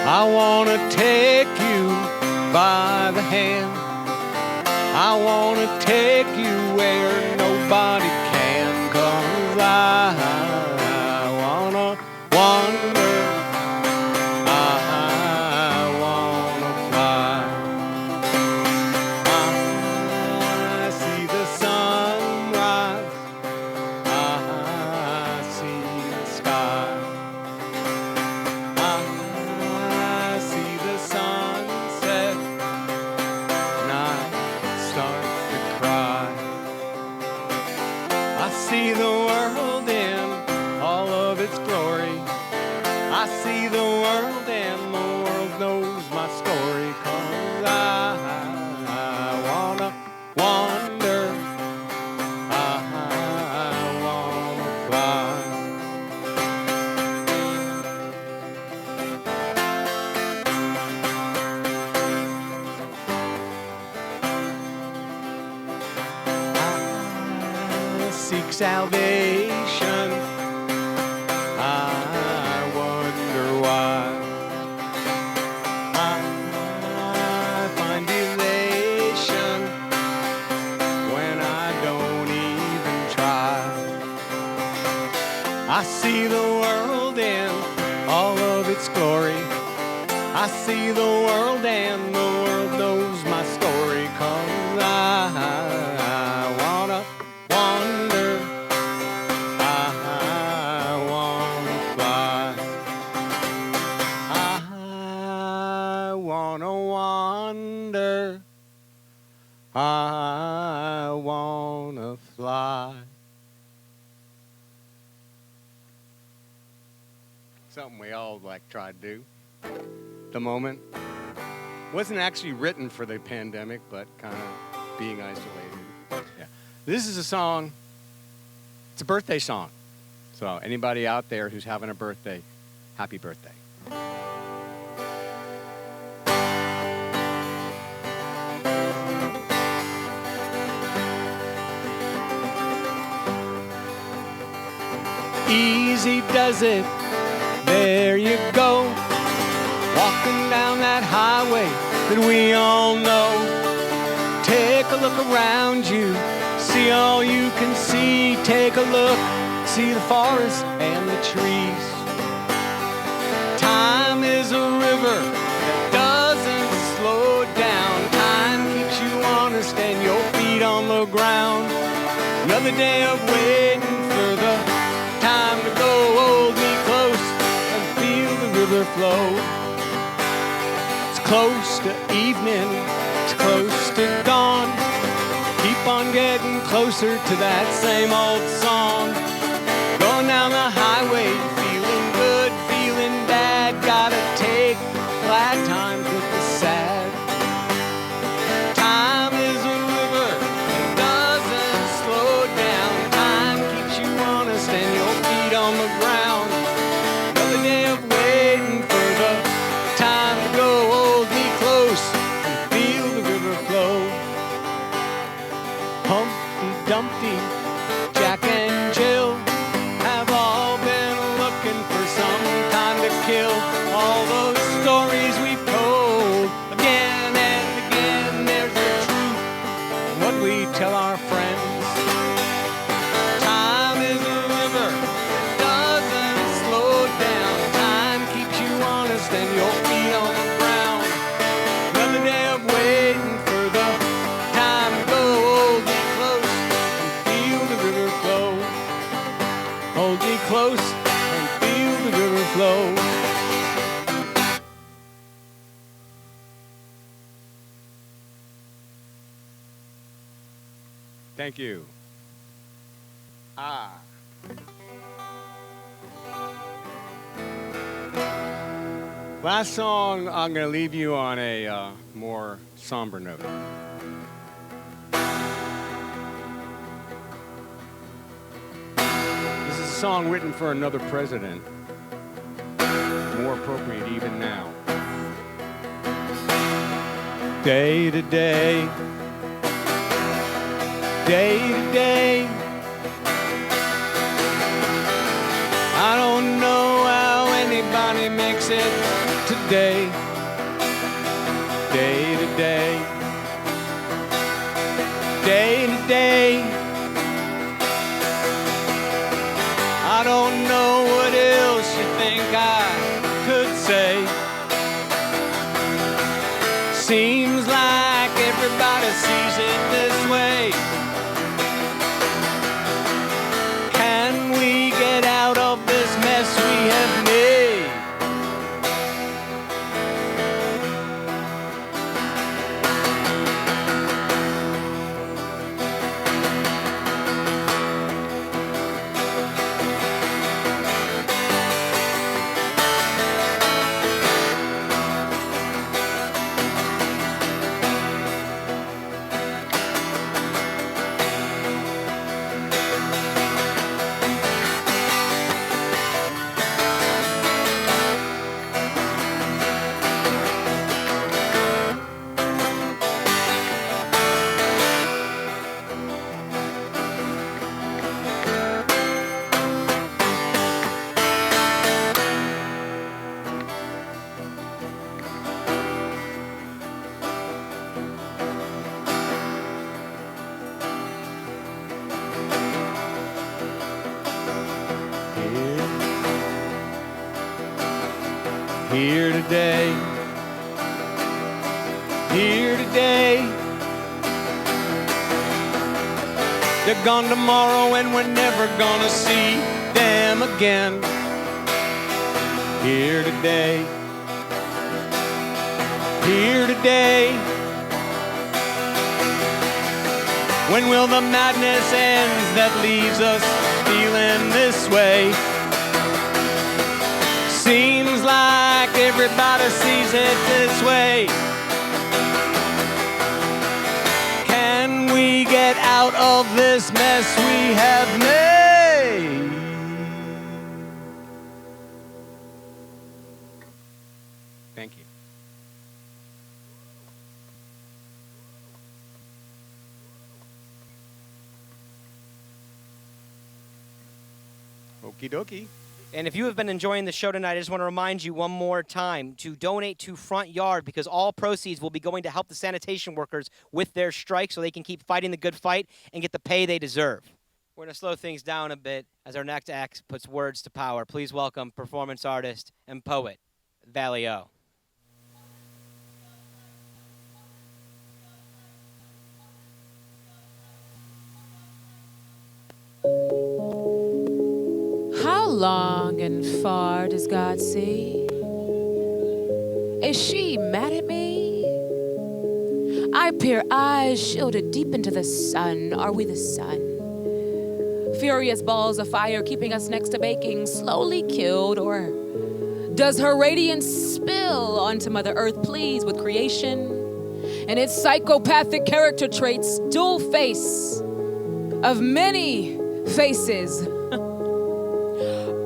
I want to take you by the hand. I want to take you where nobody can, 'cause I want to wander. I want to fly. I see the sunrise. I see the sky. I see the sunset, and I start to cry. I see the world in all of its glory. I see the world and the world knows my story, 'cause I wanna wander. I wanna fly. Seek salvation. I wonder why. I find elation when I don't even try. I see the world in all of its glory. I see the world and the world knows my story, 'cause I wanna wander. I wanna fly. I wanna wander. I wanna fly. Something we all like try to do. The moment. Wasn't actually written for the pandemic, but kind of being isolated. Yeah. This is a song. It's a birthday song. So anybody out there who's having a birthday, happy birthday. Easy does it. There you go. Walking down that highway that we all know. Take a look around you. See all you can see. Take a look. See the forest and the trees. Time is a river that doesn't slow down. Time keeps you honest and your feet on the ground. Another day of waiting for the time to go. Hold me close and feel the river flow. It's close to evening, it's close to dawn. I'm getting closer to that same old song. Going down the highway, feeling good, feeling bad. Gotta take glad times with the sad. Time is a river, it doesn't slow down. Time keeps you honest and your feet on the ground. Another day of waiting for the time to go. Hold me close and feel the river flow. Humpty Dumpty, Jack and Jill have all been looking for some time to kill. All those stories we've told again and again, there's the truth in what we tell our friends. Time is a river, it doesn't slow down. Time keeps you honest and your feet on the ground. Another day of waiting for the time to go. Hold me close and feel the river flow. Hold me close and feel the river flow. Thank you. Last song, I'm going to leave you on a more somber note. This is a song written for another president, more appropriate even now. Day to day, day to day, I don't know how anybody makes it today. Day to day, day to day, I don't know what else you think I could say. Seems like everybody sees it this way. Can we get out of this mess we have made? Here today, here today. They're gone tomorrow and we're never gonna see them again. Here today, here today. When will the madness end that leaves us feeling this way? Seems like everybody sees it this way. Can we get out of this mess we have made? Thank you. Okie dokie. And if you have been enjoying the show tonight, I just want to remind you one more time to donate to Front Yard, because all proceeds will be going to help the sanitation workers with their strike so they can keep fighting the good fight and get the pay they deserve. We're going to slow things down a bit as our next act puts words to power. Please welcome performance artist and poet, Valio. How long and far does God see? Is she mad at me? I Vampire eyes shielded deep into the sun. Are we the sun? Furious balls of fire keeping us next to baking, slowly killed, or does her radiance spill onto Mother Earth, pleased with creation and its psychopathic character traits, dual face of many faces?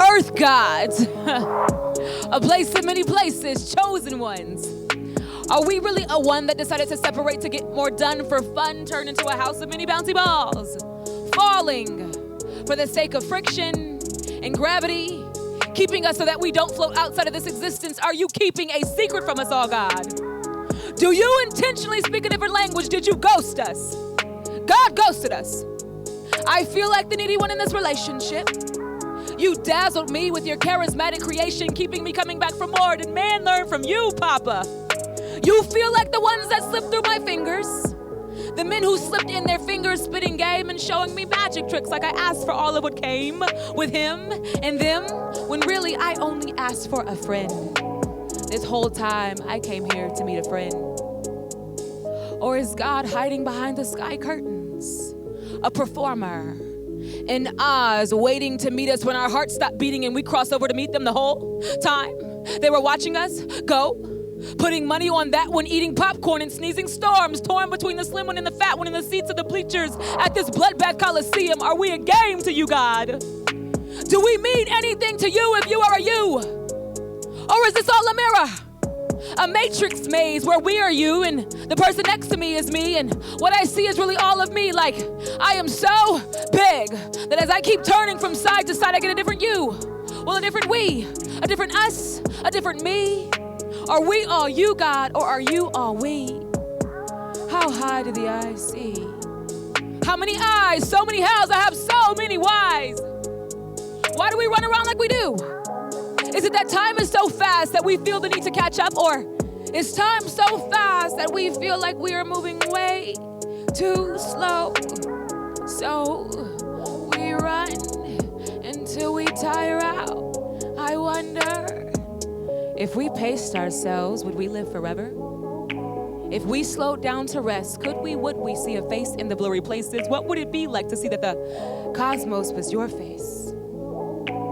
Earth gods, a place of many places, chosen ones. Are we really a one that decided to separate to get more done for fun, turn into a house of many bouncy balls, falling for the sake of friction and gravity, keeping us so that we don't float outside of this existence? Are you keeping a secret from us all, God? Do you intentionally speak a different language? Did you ghost us? God ghosted us. I feel like the needy one in this relationship. You dazzled me with your charismatic creation, keeping me coming back for more. Did man learn from you, Papa? You feel like the ones that slipped through my fingers. The men who slipped in their fingers, spitting game and showing me magic tricks like I asked for all of what came with him and them, when really I only asked for a friend. This whole time I came here to meet a friend. Or is God hiding behind the sky curtains? A performer in Oz, waiting to meet us when our hearts stop beating and we cross over to meet them the whole time they were watching us go, putting money on that one, eating popcorn and sneezing storms, torn between the slim one and the fat one in the seats of the bleachers at this bloodbath coliseum. Are we a game to you, God? Do we mean anything to you if you are a you? Or is this all a mirror? A matrix maze where we are you and the person next to me is me, and what I see is really all of me. Like I am so big that as I keep turning from side to side, I get a different you. Well, a different we, a different us, a different me. Are we all you, God, or are you all we? How high do the eyes see? How many eyes, so many hows, I have so many whys. Why do we run around like we do? Is it that time is so fast that we feel the need to catch up? Or is time so fast that we feel like we are moving way too slow? So we run until we tire out. I wonder, if we paced ourselves, would we live forever? If we slowed down to rest, would we see a face in the blurry places? What would it be like to see that the cosmos was your face?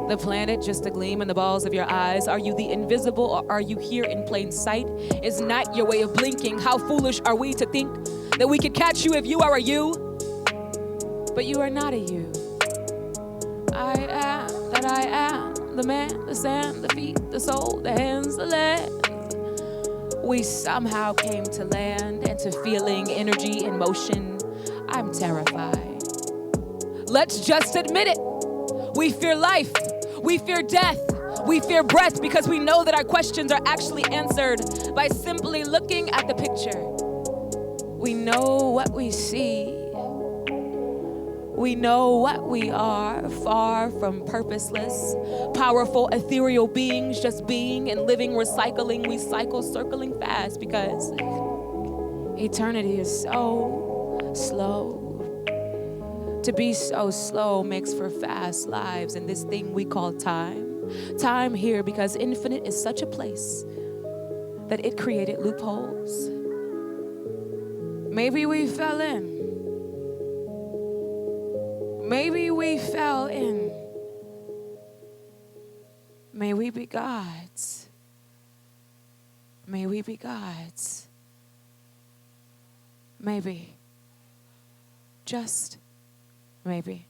The planet just a gleam in the balls of your eyes. Are you the invisible or are you here in plain sight? Is night your way of blinking? How foolish are we to think that we could catch you if you are a you? But you are not a you. I am that I am, the man, the sand, the feet, the soul, the hands, the legs. We somehow came to land and to feeling energy in motion. I'm terrified. Let's just admit it. We fear life. We fear death. We fear breath because we know that our questions are actually answered by simply looking at the picture. We know what we see. We know what we are, far from purposeless, powerful, ethereal beings, just being and living, recycling. We cycle, circling fast because eternity is so slow. To be so slow makes for fast lives in this thing we call time. Time here because infinite is such a place that it created loopholes. Maybe we fell in. Maybe we fell in. May we be gods. May we be gods. Maybe. Just maybe.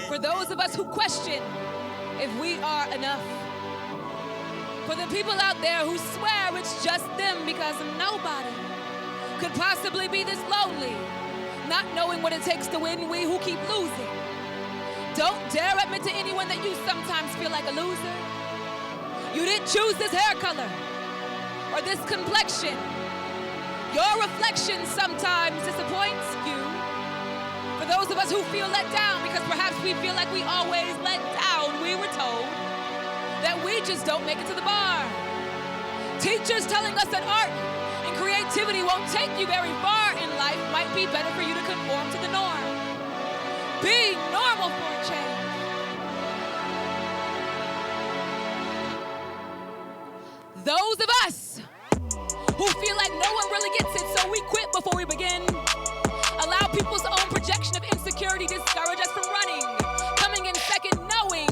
For those of us who question if we are enough. For the people out there who swear it's just them because nobody could possibly be this lonely, not knowing what it takes to win, we who keep losing. Don't dare admit to anyone that you sometimes feel like a loser. You didn't choose this hair color or this complexion. Your reflection sometimes disappoints you. For those of us who feel let down because perhaps we feel like we always let down, we were told that we just don't make it to the bar. Teachers telling us that art and creativity won't take you very far in life might be better for you to conform to the norm. Be normal for a change. Those of us who feel like no one really gets it, so we quit before we begin. Allow people's own projection of insecurity discourage us from running. Coming in second, knowing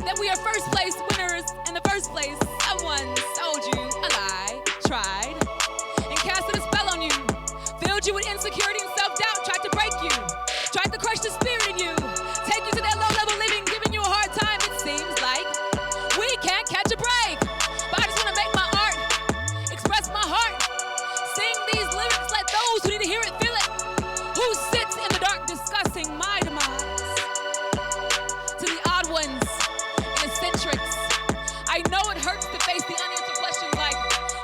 that we are first place winners in the first place. Someone sold you a lie, tried, and casted a spell on you. Filled you with insecurity and self-doubt, tried to break you, tried to crush the spirit in you, take you to that low-level living, giving you a hard time. It seems like we can't catch a break. But I just want to make my art, express my heart, sing these lyrics, let those who need to hear it feel it. Who sits in the dark discussing my demise? To the odd ones and eccentrics, I know it hurts to face the unanswered questions like,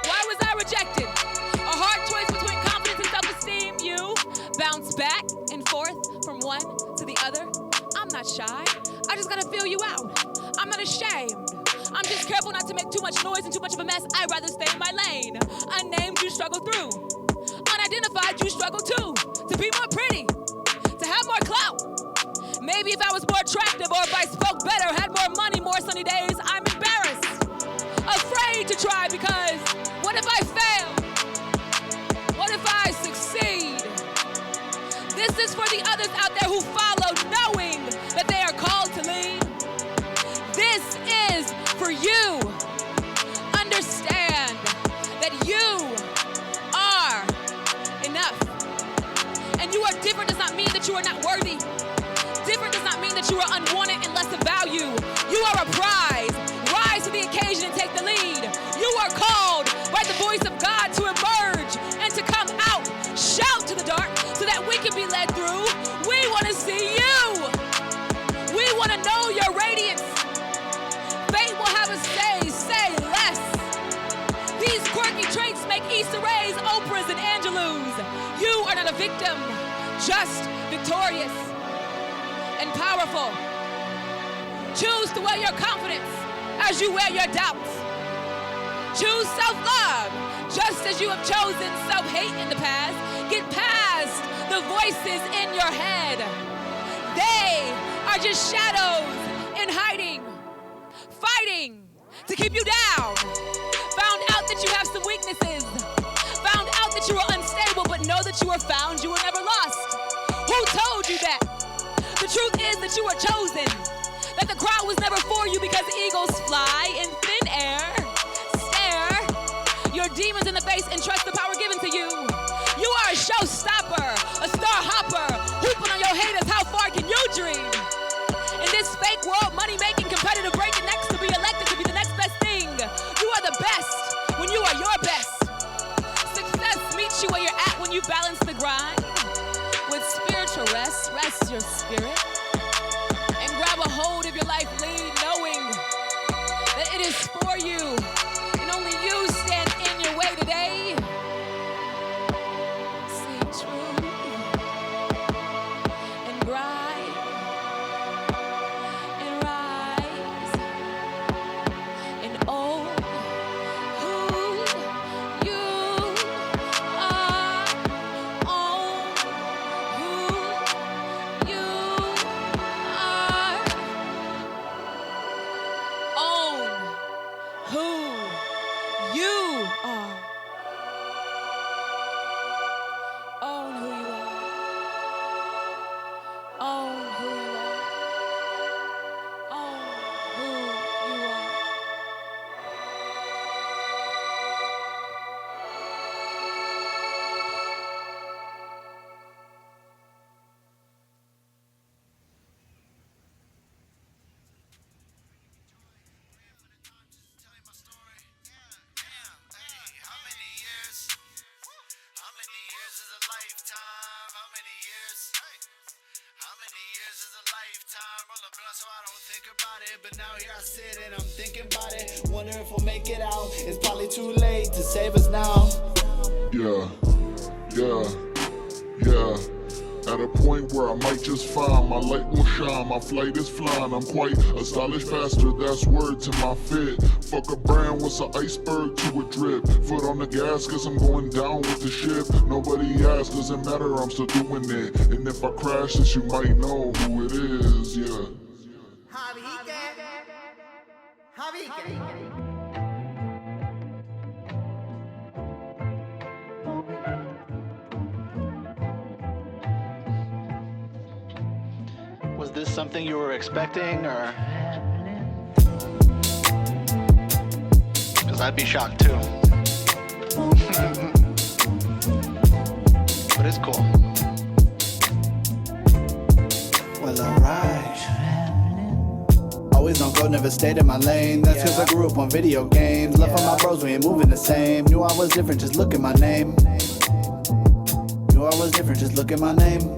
why was I rejected? A hard choice between confidence and self-esteem. You bounce back and forth from one to the other. I'm not shy. I just gotta feel you out. I'm not ashamed. I'm just careful not to make too much noise and too much of a mess. I'd rather stay in my lane. Unnamed, you struggle through. Unidentified, you struggle too. To be more pretty, to have more clout. Maybe if I was more attractive or if I spoke better, had more money, more sunny days, I'm embarrassed. Afraid to try because what if I fail? What if I succeed? This is for the others out there who follow knowing that they are called to lead. This is for you. Understand that you are enough. And you are different does not mean that you are not worthy. Different does not mean that you are unwanted and less of value. You are a prize. Rise to the occasion and take the lead. You are called by the voice of God to emerge and to come out. Shout to the dark so that we can be led through. We want to see you. We want to know your radiance. Fate will have us say less. These quirky traits make Issa Rae's, Oprah's, and Angelou's. You are not a victim, just victorious and powerful. Choose to wear your confidence as you wear your doubts. Choose self-love just as you have chosen self-hate in the past. Get past the voices in your head. They are just shadows in hiding, fighting to keep you down. Found out that you have some weaknesses. Found out that you are unstable, but know that you are found. You were never lost. Who told you that? The truth is that you are chosen. That the crowd was never for you because eagles fly in thin air. Stare your demons in the face and trust the power given to you. You are a showstopper, a star hopper. Hooping on your haters, how far can you dream? In this fake world, money-making, competitive, breaking necks to be elected to be the next best thing. You are the best when you are your best. Success meets you where you're at when you balance the grind. With spiritual rest, rest your spirit. And grab a hold of your life lead, knowing that it is for you. And only you stand in your way today. Seek truth and grind and rise and own who you are. Own who you are. Own who you are. Own who you are. Own who you are. Own who you are. But now here I sit and I'm thinking about it. Wonder if we'll make it out. It's probably too late to save us now. Yeah, yeah, yeah. At a point where I might just find my light will shine, my flight is flying. I'm quite a stylish bastard, that's word to my fit. Fuck a brand, what's an iceberg to a drip? Foot on the gas, cause I'm going down with the ship. Nobody asks, doesn't matter, I'm still doing it. And if I crash this, you might know who it is, yeah. Was this something you were expecting, or? Because I'd be shocked too. But it's cool. Well, alright. Always on go, never stayed in my lane. That's cause I grew up on video games. Left on my bros, we ain't moving the same. Knew I was different, just look at my name. Knew I was different, just look at my name.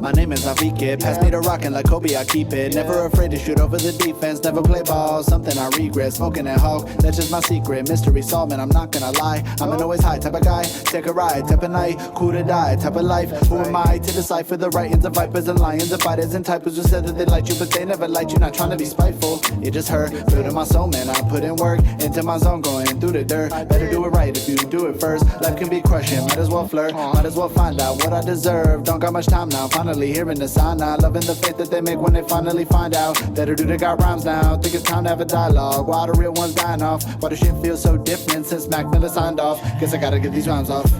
My name is Avike, pass me the rockin' like Kobe, I keep it. Never afraid to shoot over the defense, never play ball, something I regret. Smoking that hawk, that's just my secret. Mystery solving, I'm not gonna lie. I'm an always high type of guy, take a ride, type of night, cool to die, type of life. Who am I to decipher the writings of vipers and lions and fighters and typers who said that they liked you, but they never liked you, not trying to be spiteful. It just hurt, feel in my soul, man, I put in work, into my zone, going through the dirt. Better do it right if you do it first. Life can be crushing, might as well flirt, might as well find out what I deserve. Don't got much time now, finally hearing the sound now, loving the faith that they make when they finally find out. Better do they got rhymes now, think it's time to have a dialogue. Why the real ones dying off? Why the shit feels so different since Mac Miller signed off? Guess I gotta get these rhymes off.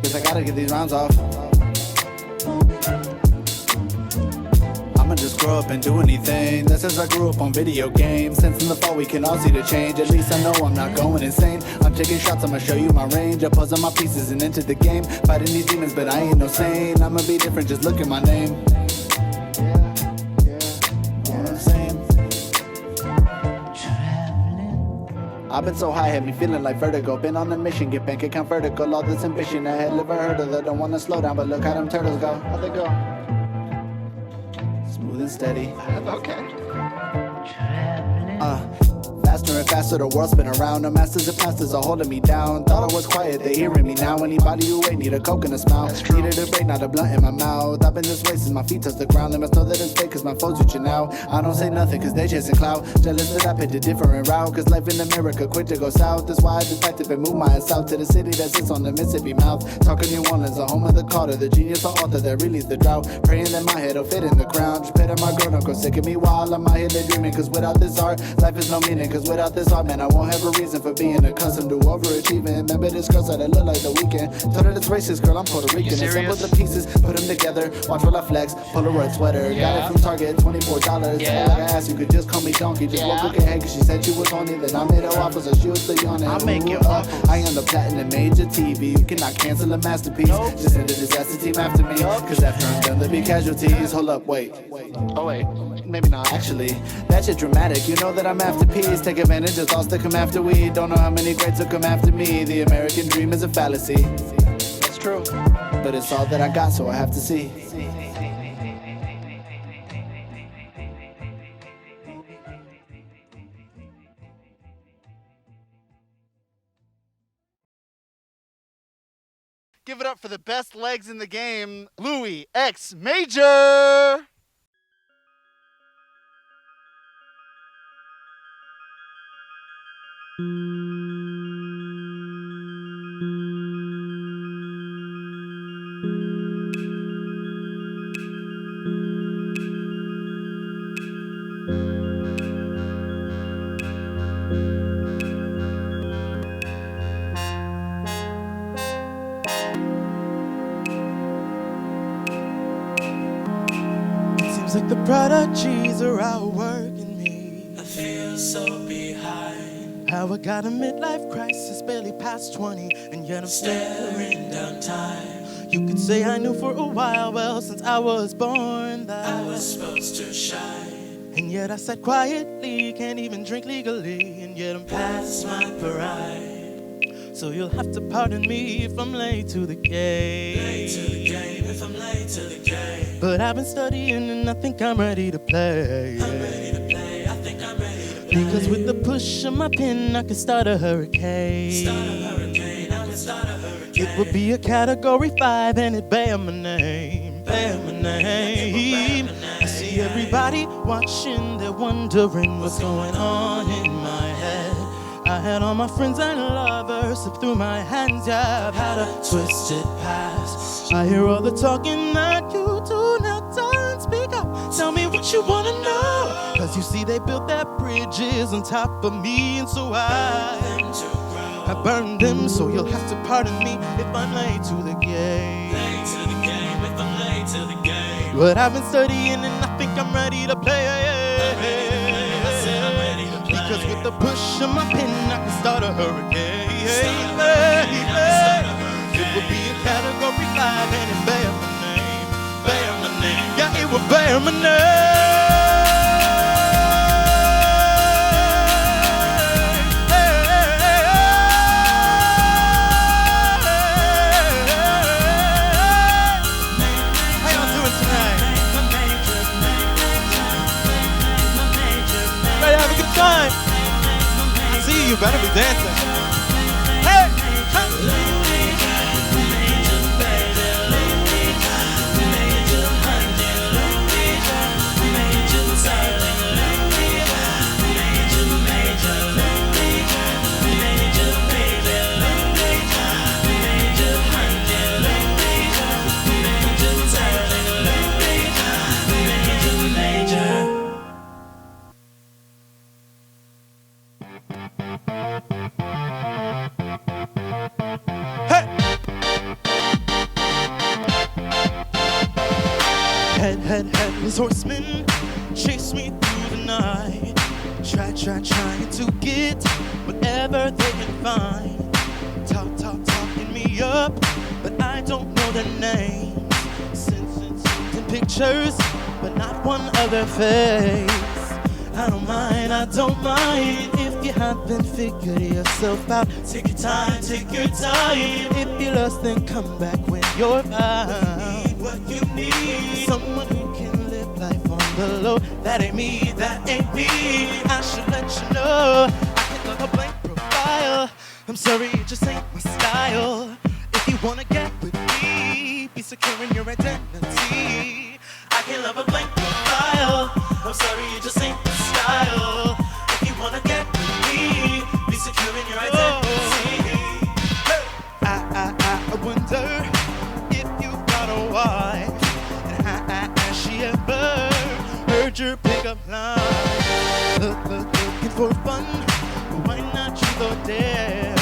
Guess I gotta get these rhymes off. I'ma just grow up and do anything. That's since I grew up on video games. Since in the fall we can all see the change. At least I know I'm not going insane. I'm taking shots, I'ma show you my range. I puzzle my pieces and enter the game. Fighting these demons, but I ain't no saint. I'ma be different, just look at my name. Know what I'm saying? I've been so high, had me feeling like vertigo. Been on a mission, get bank account vertical. All this ambition I had never heard of. I don't wanna slow down, but look how them turtles go. How'd they go? Smooth and steady. Okay. Faster and faster, the world spin around. The masters and pastors are holding me down. Thought I was quiet, they hearing me now. Anybody who ain't need a coke in a smile. Needed a break, not a blunt in my mouth. I've been this way since my feet touch the ground. They must know that it's fake, cause my foes reaching out. I don't say nothing, cause they chasing clout. Jealous that I picked a different route, cause life in America quick to go south. That's why I decided to move my ass out to the city that sits on the Mississippi mouth. Talking New Orleans, the home of the Carter, the genius, the author that relieves the drought. Praying that my head will fit in the ground. Just petting my girl, don't go sick of me while I'm out here daydreaming. Cause without this art, life is no meaning. Cause without this art, man, I won't have a reason for being accustomed to overachieving. Remember this girl said I look like The Weeknd. Told her it's racist, girl, I'm Puerto Rican. Assemble the pieces, put them together. Watch while I flex, Polaroid sweater. Got it from Target, $24. Yeah. Like I asked, you could just call me Donkey. Just walk look ahead, cause she said she was on it. Then I made her offer, so she was still on it. I make it up. I am the platinum major TV. You cannot cancel a masterpiece. Just send a disaster team after me. Cause after I'm done, there'll be casualties. Hold up, wait. Oh, wait. Maybe not. Actually, that shit dramatic. You know that I'm after peace. Take advantage of thoughts that come after we. Don't know how many greats will come after me. The American dream is a fallacy. That's true. But it's all that I got, so I have to see. Give it up for the best legs in the game, Louis X Major! Seems like the prodigies are outworking me. I feel so behind. How I got a midlife crisis, barely past 20, and yet I'm Staring down time. You could say I knew for a while, well, since I was born that I was supposed to shine. And yet I sat quietly, can't even drink legally, and yet I'm Past my pride. So you'll have to pardon me if I'm late to the game. Late to the game, if I'm late to the game. But I've been studying and I think I'm ready to play. I'm ready to play, I think I'm ready to play. Because with the push of my pen, I can start a hurricane. Start a hurricane, I can It would be a category 5 and it bear my name, bear my name. I see everybody watching, they're wondering what's going on in my head. I had all my friends and lovers slip through my hands, yeah, I've had a twisted past. I hear all the talking that you do, now don't speak up. Tell me what you wanna know, cause you see they built their bridges on top of me, and so I burned them, so you'll have to pardon me if I'm late to the game. Late to the game, if I'm late to the game. But I've been studying and I think I'm ready to play. Because with the push of my pen, I can start a hurricane. It would be a category 5 and it bear my name, bear my name. Yeah, it would bear my name. Time. I see you better be dancing. Hey! Headless horsemen chase me through the night. Trying to get whatever they can find. Talking me up, but I don't know their names. Send pictures, but not one other face. I don't mind if you haven't figured yourself out. Take your time. If you're lost, then come back when you're found. What you need, someone who can live life on the low. That ain't me. I should let you know I can love a blank profile. I'm sorry, it just ain't my style. If you wanna get with me, be secure in your identity. I can love a blank profile. I'm sorry, it just ain't my style. If you wanna get with me, be secure in your identity. I wonder if you got a wife, and has she ever heard your pickup line? Looking for fun, but why not you go there?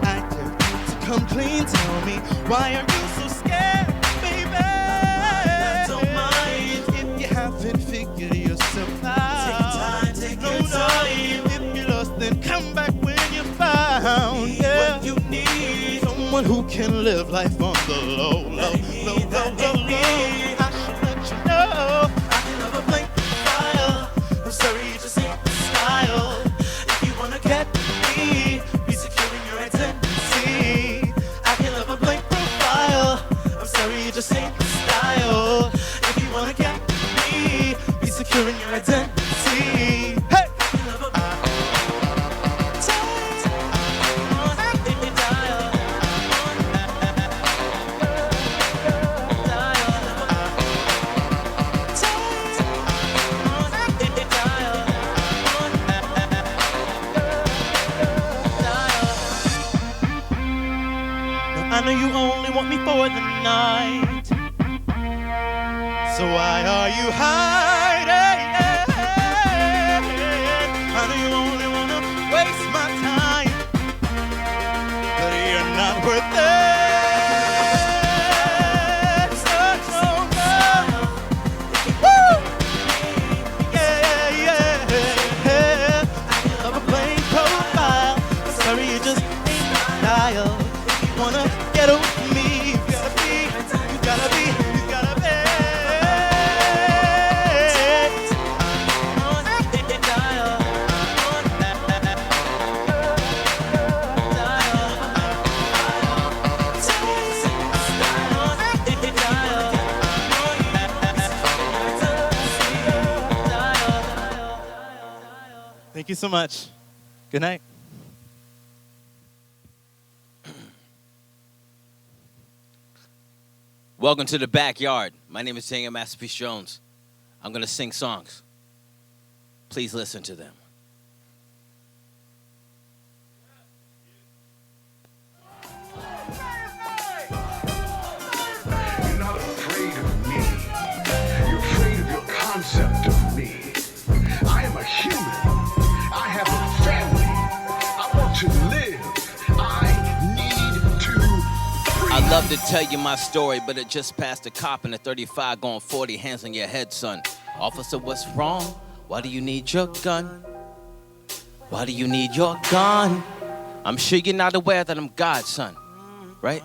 I dare you to come clean, tell me, why are you so scared, baby? I don't mind if you haven't figured yourself out. Take your time. If you're lost, then come back when you're found. Yeah. What you need, someone who can live life on the low. I should let you know I can love a blank profile. I'm sorry, you just ain't the style. If you wanna get with me, be secure in your identity. I can love a blank profile. I'm sorry, you just ain't the style. If you wanna get with me, be secure in your identity. Hey! I know you only want me for the night, so why are you hiding? I know you only wanna waste my time, but you're not worth it. Woo! Yeah. I love a plain profile. Sorry, you just ain't my style. Wanna get over me, you gotta be. Thank you so much. Good night. Welcome to the backyard. My name is Daniel Masterpiece Jones. I'm going to sing songs. Please listen to them. You're not afraid of me. You're afraid of your concept of me. I am a human. I have a family. I want to live. I need to breathe. I'd love to tell you my story, but it just passed a cop in a 35 going 40, hands on your head, son. Officer, what's wrong? Why do you need your gun? Why do you need your gun? I'm sure you're not aware that I'm God's son, right?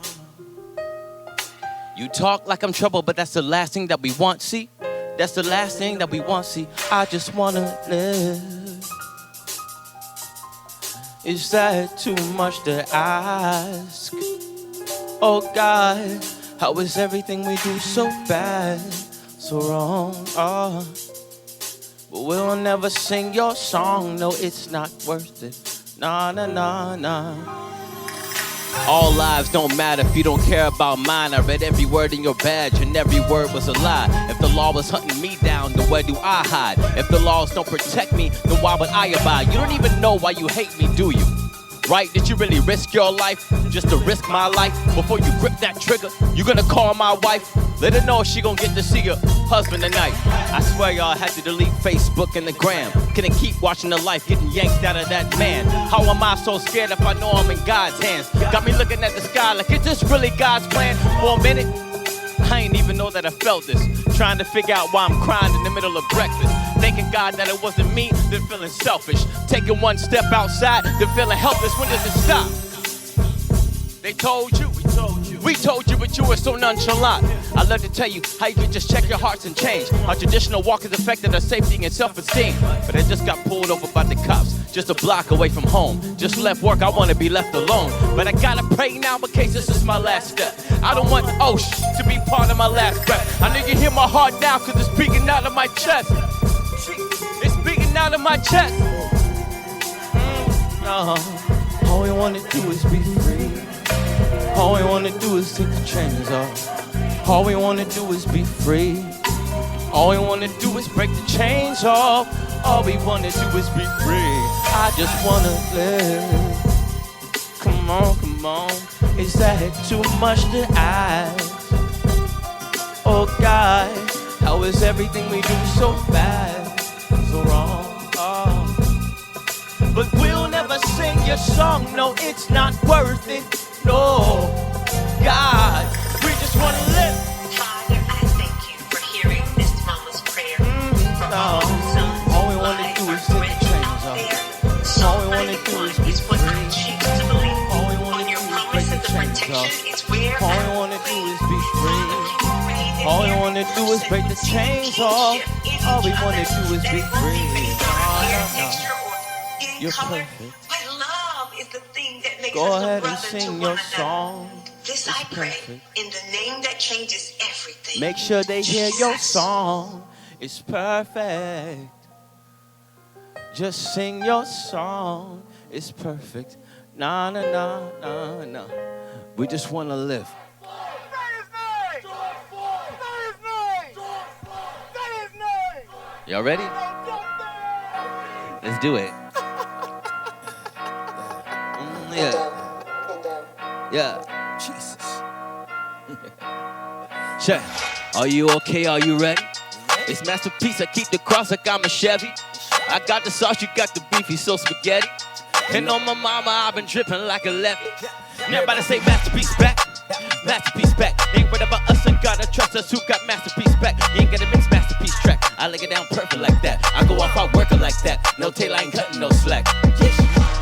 You talk like I'm trouble, but that's the last thing that we want, see? That's the last thing that we want, see? I just wanna live. Is that too much to ask? Oh God, how is everything we do so bad, so wrong? Oh, but we'll never sing your song. No, it's not worth it. Nah, nah, nah, nah. All lives don't matter if you don't care about mine. I read every word in your badge and every word was a lie. If the law was hunting me down, then where do I hide? If the laws don't protect me, then why would I abide? You don't even know why you hate me, do you? Right? Did you really risk your life just to risk my life? Before you grip that trigger, you gonna call my wife? Let her know she gonna get to see her husband tonight. I swear y'all had to delete Facebook and the gram. Couldn't keep watching the life getting yanked out of that man. How am I so scared if I know I'm in God's hands? Got me looking at the sky like, is this really God's plan? For a minute, I ain't even know that I felt this. Trying to figure out why I'm crying in the middle of breakfast. Thanking God that it wasn't me, then feeling selfish. Taking one step outside, then feeling helpless. When does it stop? They told you, we told you, but you were so nonchalant. I love to tell you how you can just check your hearts and change. How traditional walk has affected our safety and self-esteem. But I just got pulled over by the cops, just a block away from home. Just left work, I wanna be left alone. But I gotta pray now in case this is my last step. I don't want to be part of my last breath. I know you hear my heart now, cause it's beating out of my chest. It's beating out of my chest. All we wanna do is be free. All we wanna do is take the chains off. All we wanna do is be free. All we wanna do is break the chains off. All we wanna do is be free. I just wanna live. Come on, come on. Is that too much to ask? Oh God, how is everything we do so bad, so wrong? Oh. But we'll never sing your song. No, it's not worth it. No, God, we just want to live. Father, I thank you for hearing this mama's prayer. For all the sons all we want to do is take the chains off. All we want to do is be free. All we want to do is break the chains off. All we want to do is be free. All we want to do is break the chains off. All we want to do is be free. You're perfect. Go ahead and sing your song. This I pray in the name that changes everything. Make sure they hear your song. It's perfect. Just sing your song. It's perfect. Nah, nah, nah, nah, nah. We just want to live. Y'all ready? Let's do it. Yeah. Jesus. Check. Are you okay? Are you ready? It's Masterpiece. I keep the cross like I'm a Chevy. I got the sauce, you got the beef, you so spaghetti. And on my mama, I've been dripping like a levy. And everybody say Masterpiece back. Masterpiece back. Ain't worried about us and gotta trust us who got Masterpiece back. You ain't gotta mix Masterpiece track. I lay it down perfect like that. I go off, I work it like that. No tail, I ain't cutting no slack.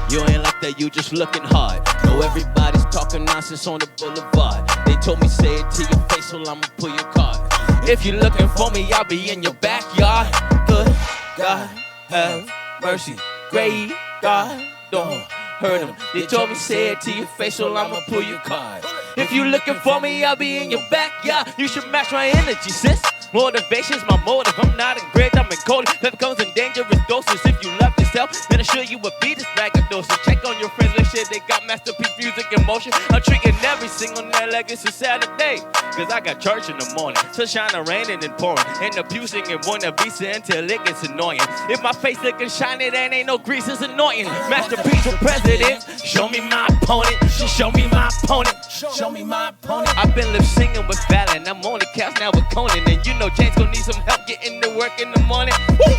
You ain't like that, you just looking hard. Know everybody's talking nonsense on the boulevard. They told me say it to your face, so I'ma pull your card. If you're looking for me, I'll be in your backyard. Good God, have mercy. Great God, don't hurt him. They told me say it to your face, so I'ma pull your card. If you looking for me, I'll be in your backyard. You should match my energy, sis. Motivation's my motive. I'm not in grade, I'm in coding. That comes in dangerous doses. If you love yourself, then I show you a beat this bag of doses. Check on your friends, said they got masterpiece music in motion. I'm treating every single night like it's a Saturday. Cause I got church in the morning, sunshine and raining and pouring, and abusing and Buena Vista until it gets annoying. If my face looking shiny, then ain't no grease, it's annoying. Masterpiece for president, show me my opponent. Show me my opponent. Show me my opponent. I've been lip singing with Fallon, I'm on the couch now with Conan, and you know James gon' need some help getting to work in the morning. Woo!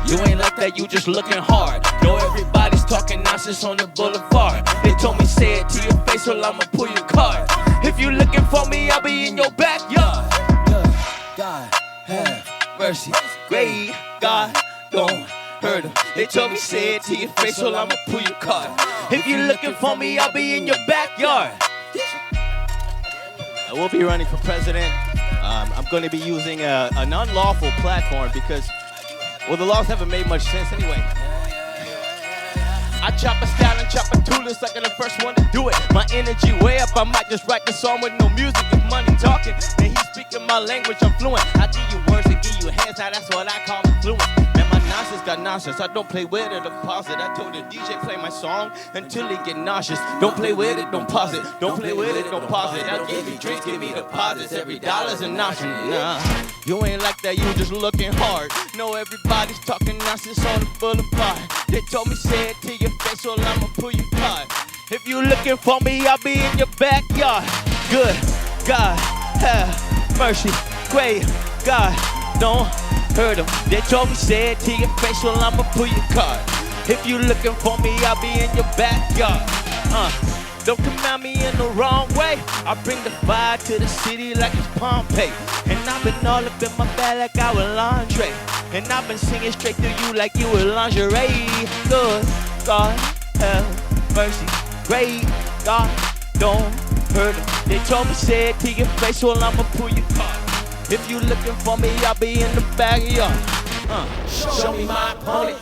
You ain't like that, you just looking hard. Know everybody's talking nonsense on the boulevard. They told me say it to your face, well I'ma pull your card. If you looking for me, I'll be in your backyard. God have mercy, great God, don't hurt him. They told me say it to your face, well I'ma pull your card. If you looking for me, I'll be in your backyard. I will be running for president. I'm going to be using an unlawful platform because, well, the laws haven't made much sense anyway. I chop a style and chop a toolist like I'm the first one to do it. My energy way up, I might just write the song with no music. If money talking, then he's speaking my language, I'm fluent. I give you words and give you hands, now that's what I call fluent. Man, my nonsense got nonsense, I don't play with it or pause it. I told the DJ play my song until he get nauseous. Don't play with it, don't pause it. Don't play with it, don't pause it. I'll give you drinks, give me deposits. Every dollar's an option. Nah, you ain't like that, you just looking hard. Know everybody's talking nonsense on the boulevard. They told me say it to your face, well I'ma pull your card. If you looking for me, I'll be in your backyard. Good God, have mercy. Great God, don't hurt him. They told me say it to your face, well I'ma pull your card. If you looking for me, I'll be in your backyard. Don't come at me in the wrong way. I bring the fire to the city like it's Pompeii. And I've been all up in my bag like I was lingerie. And I've been singing straight to you like you were lingerie. Good God, have mercy. Great God, don't hurt him. They told me say it to your face, well I'ma pull your card. If you looking for me, I'll be in the backyard. Show me my opponent.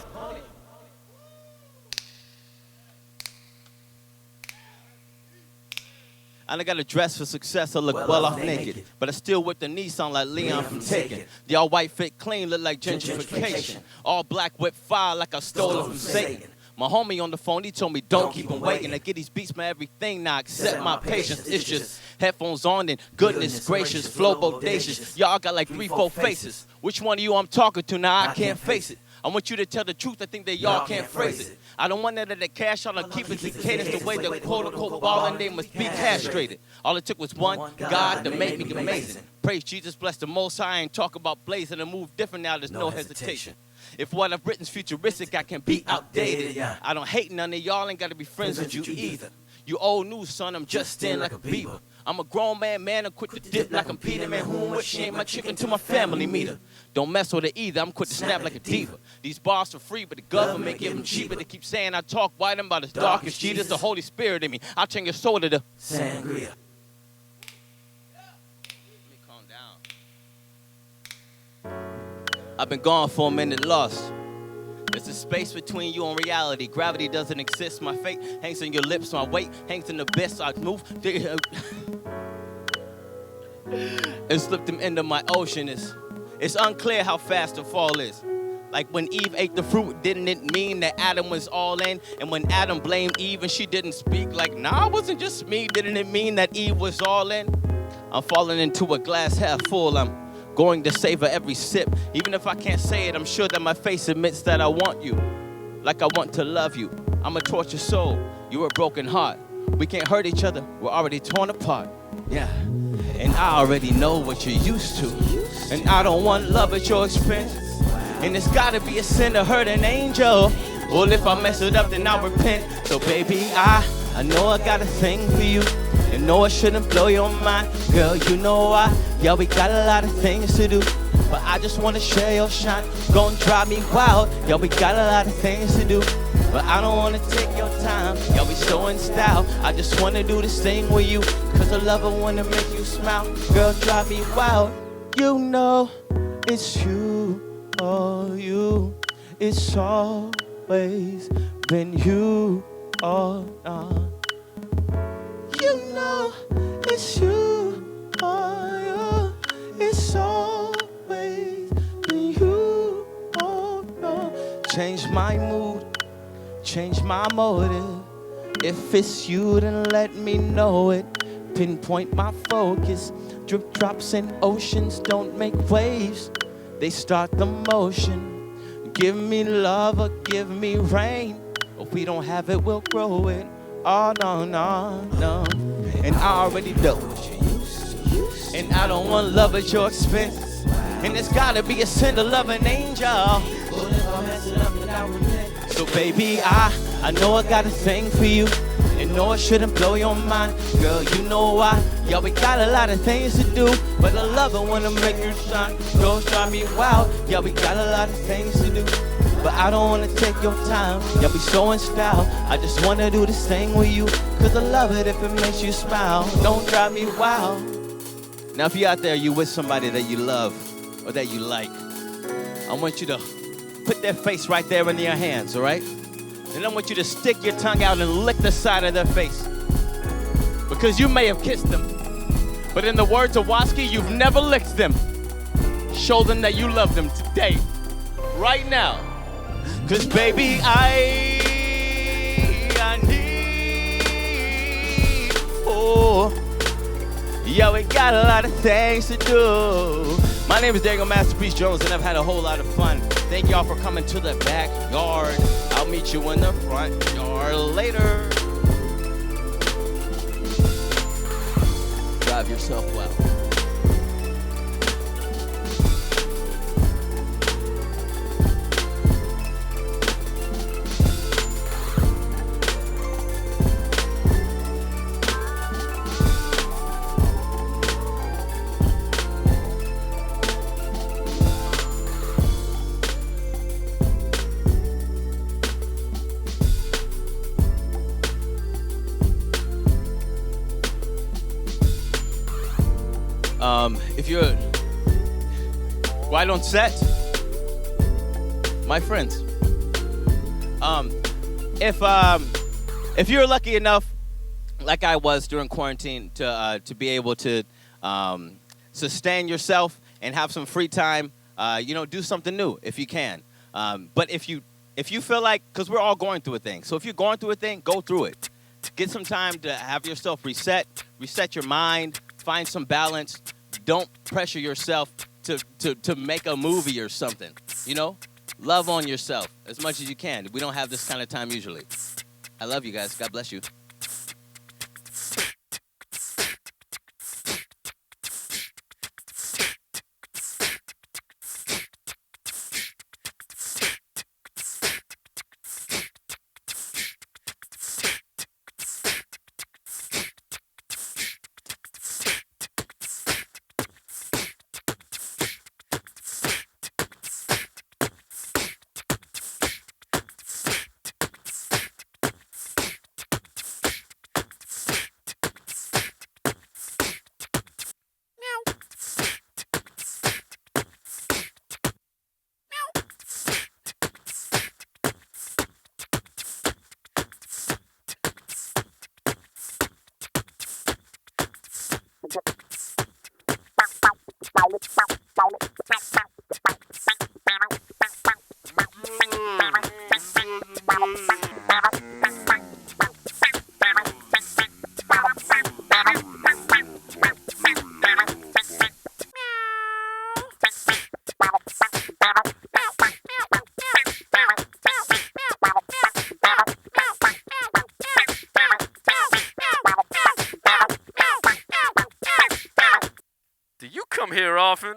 I done got a dress for success, I look well off naked. But I still with the knee sound like Leon from Taken. The all white fit clean look like gentrification. All black whip fire like I stole it from Satan. My homie on the phone, he told me don't keep him waiting. I get these beats, man, everything, now accept my patience. It's just headphones on and goodness gracious, flow bodacious. Y'all got like 3-4 faces. Which one of you I'm talking to now, I can't face it. I want you to tell the truth, I think that y'all can't phrase it. I don't want none of that cash, all I keep is the cadence. The way the quote-unquote ballin', they must be castrated. All it took was one God to make me amazing. Praise Jesus, bless the Most High, I ain't talk about blazing and move different now, there's no hesitation. If what I've written's futuristic, I can be outdated. I don't hate none of y'all, ain't gotta be friends with you either. You old news, son, I'm just in like a beaver. I'm a grown man, I'm quick to dip like I'm Peter. Man, who and what, she ain't my chicken to my family meter. Don't mess with her either, I'm quick to snap like a diva. These bars are free, but the government give them cheaper. They keep saying I talk white, I'm about as dark as she. There's the Holy Spirit in me, I'll change your soul to the sangria. I've been gone for a minute, lost. There's a space between you and reality. Gravity doesn't exist. My fate hangs in your lips. My weight hangs in the abyss. I move and slip them into my ocean. It's unclear how fast the fall is. Like when Eve ate the fruit, didn't it mean that Adam was all in? And when Adam blamed Eve and she didn't speak, like, nah, it wasn't just me. Didn't it mean that Eve was all in? I'm falling into a glass half full. I'm going to savor every sip. Even if I can't say it, I'm sure that my face admits that I want you. Like I want to love you. I'm a tortured soul. You're a broken heart. We can't hurt each other. We're already torn apart. Yeah. And I already know what you're used to. And I don't want love at your expense. And it's gotta be a sin to hurt an angel. Well, if I mess it up, then I'll repent. So baby, I know I got a thing for you. And no, I shouldn't blow your mind. Girl, you know why? Yeah, we got a lot of things to do. But I just wanna share your shine. Gon' drive me wild. Yeah, we got a lot of things to do. But I don't wanna take your time. Yeah, we so in style. I just wanna do this thing with you. Cause I love it when I make you smile. Girl, drive me wild. You know it's you, oh you. It's always been you, oh no. You know it's you, oh you. It's always been you, oh no. Change my mood, change my motive. If it's you, then let me know it. Pinpoint my focus. Drip drops in oceans don't make waves. They start the motion. Give me love or give me rain. If we don't have it, we'll grow it. Oh, no, no, no. And I already know. And I don't want love at your expense. And it's gotta be a sin to love an angel. So baby, I know I got a thing for you. And no, it shouldn't blow your mind. Girl, you know why? Yeah, we got a lot of things to do. But I love it when I make you shine. Don't drive me wild. Yeah, we got a lot of things to do. But I don't wanna take your time. Yeah, we so in style. I just wanna do this thing with you. Cause I love it if it makes you smile. Don't drive me wild. Now, if you're out there, you with somebody that you love or that you like, I want you to put their face right there in your hands, all right? And I want you to stick your tongue out and lick the side of their face. Because you may have kissed them, but in the words of Waski, you've never licked them. Show them that you love them today, right now. Cause baby, I need, oh, yeah, we got a lot of things to do. My name is Diego Masterpiece Jones, and I've had a whole lot of fun. Thank y'all for coming to the backyard. I'll meet you in the front yard later. Drive yourself well. If you're right on set, my friends, if you're lucky enough, like I was during quarantine, to be able to sustain yourself and have some free time, do something new if you can. But if you feel like, because we're all going through a thing, so if you're going through a thing, go through it. Get some time to have yourself reset your mind, find some balance. Don't pressure yourself to make a movie or something, Love on yourself as much as you can. We don't have this kind of time usually. I love you guys. God bless you. Do you come here often?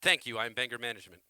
Thank you, I'm Banger Management.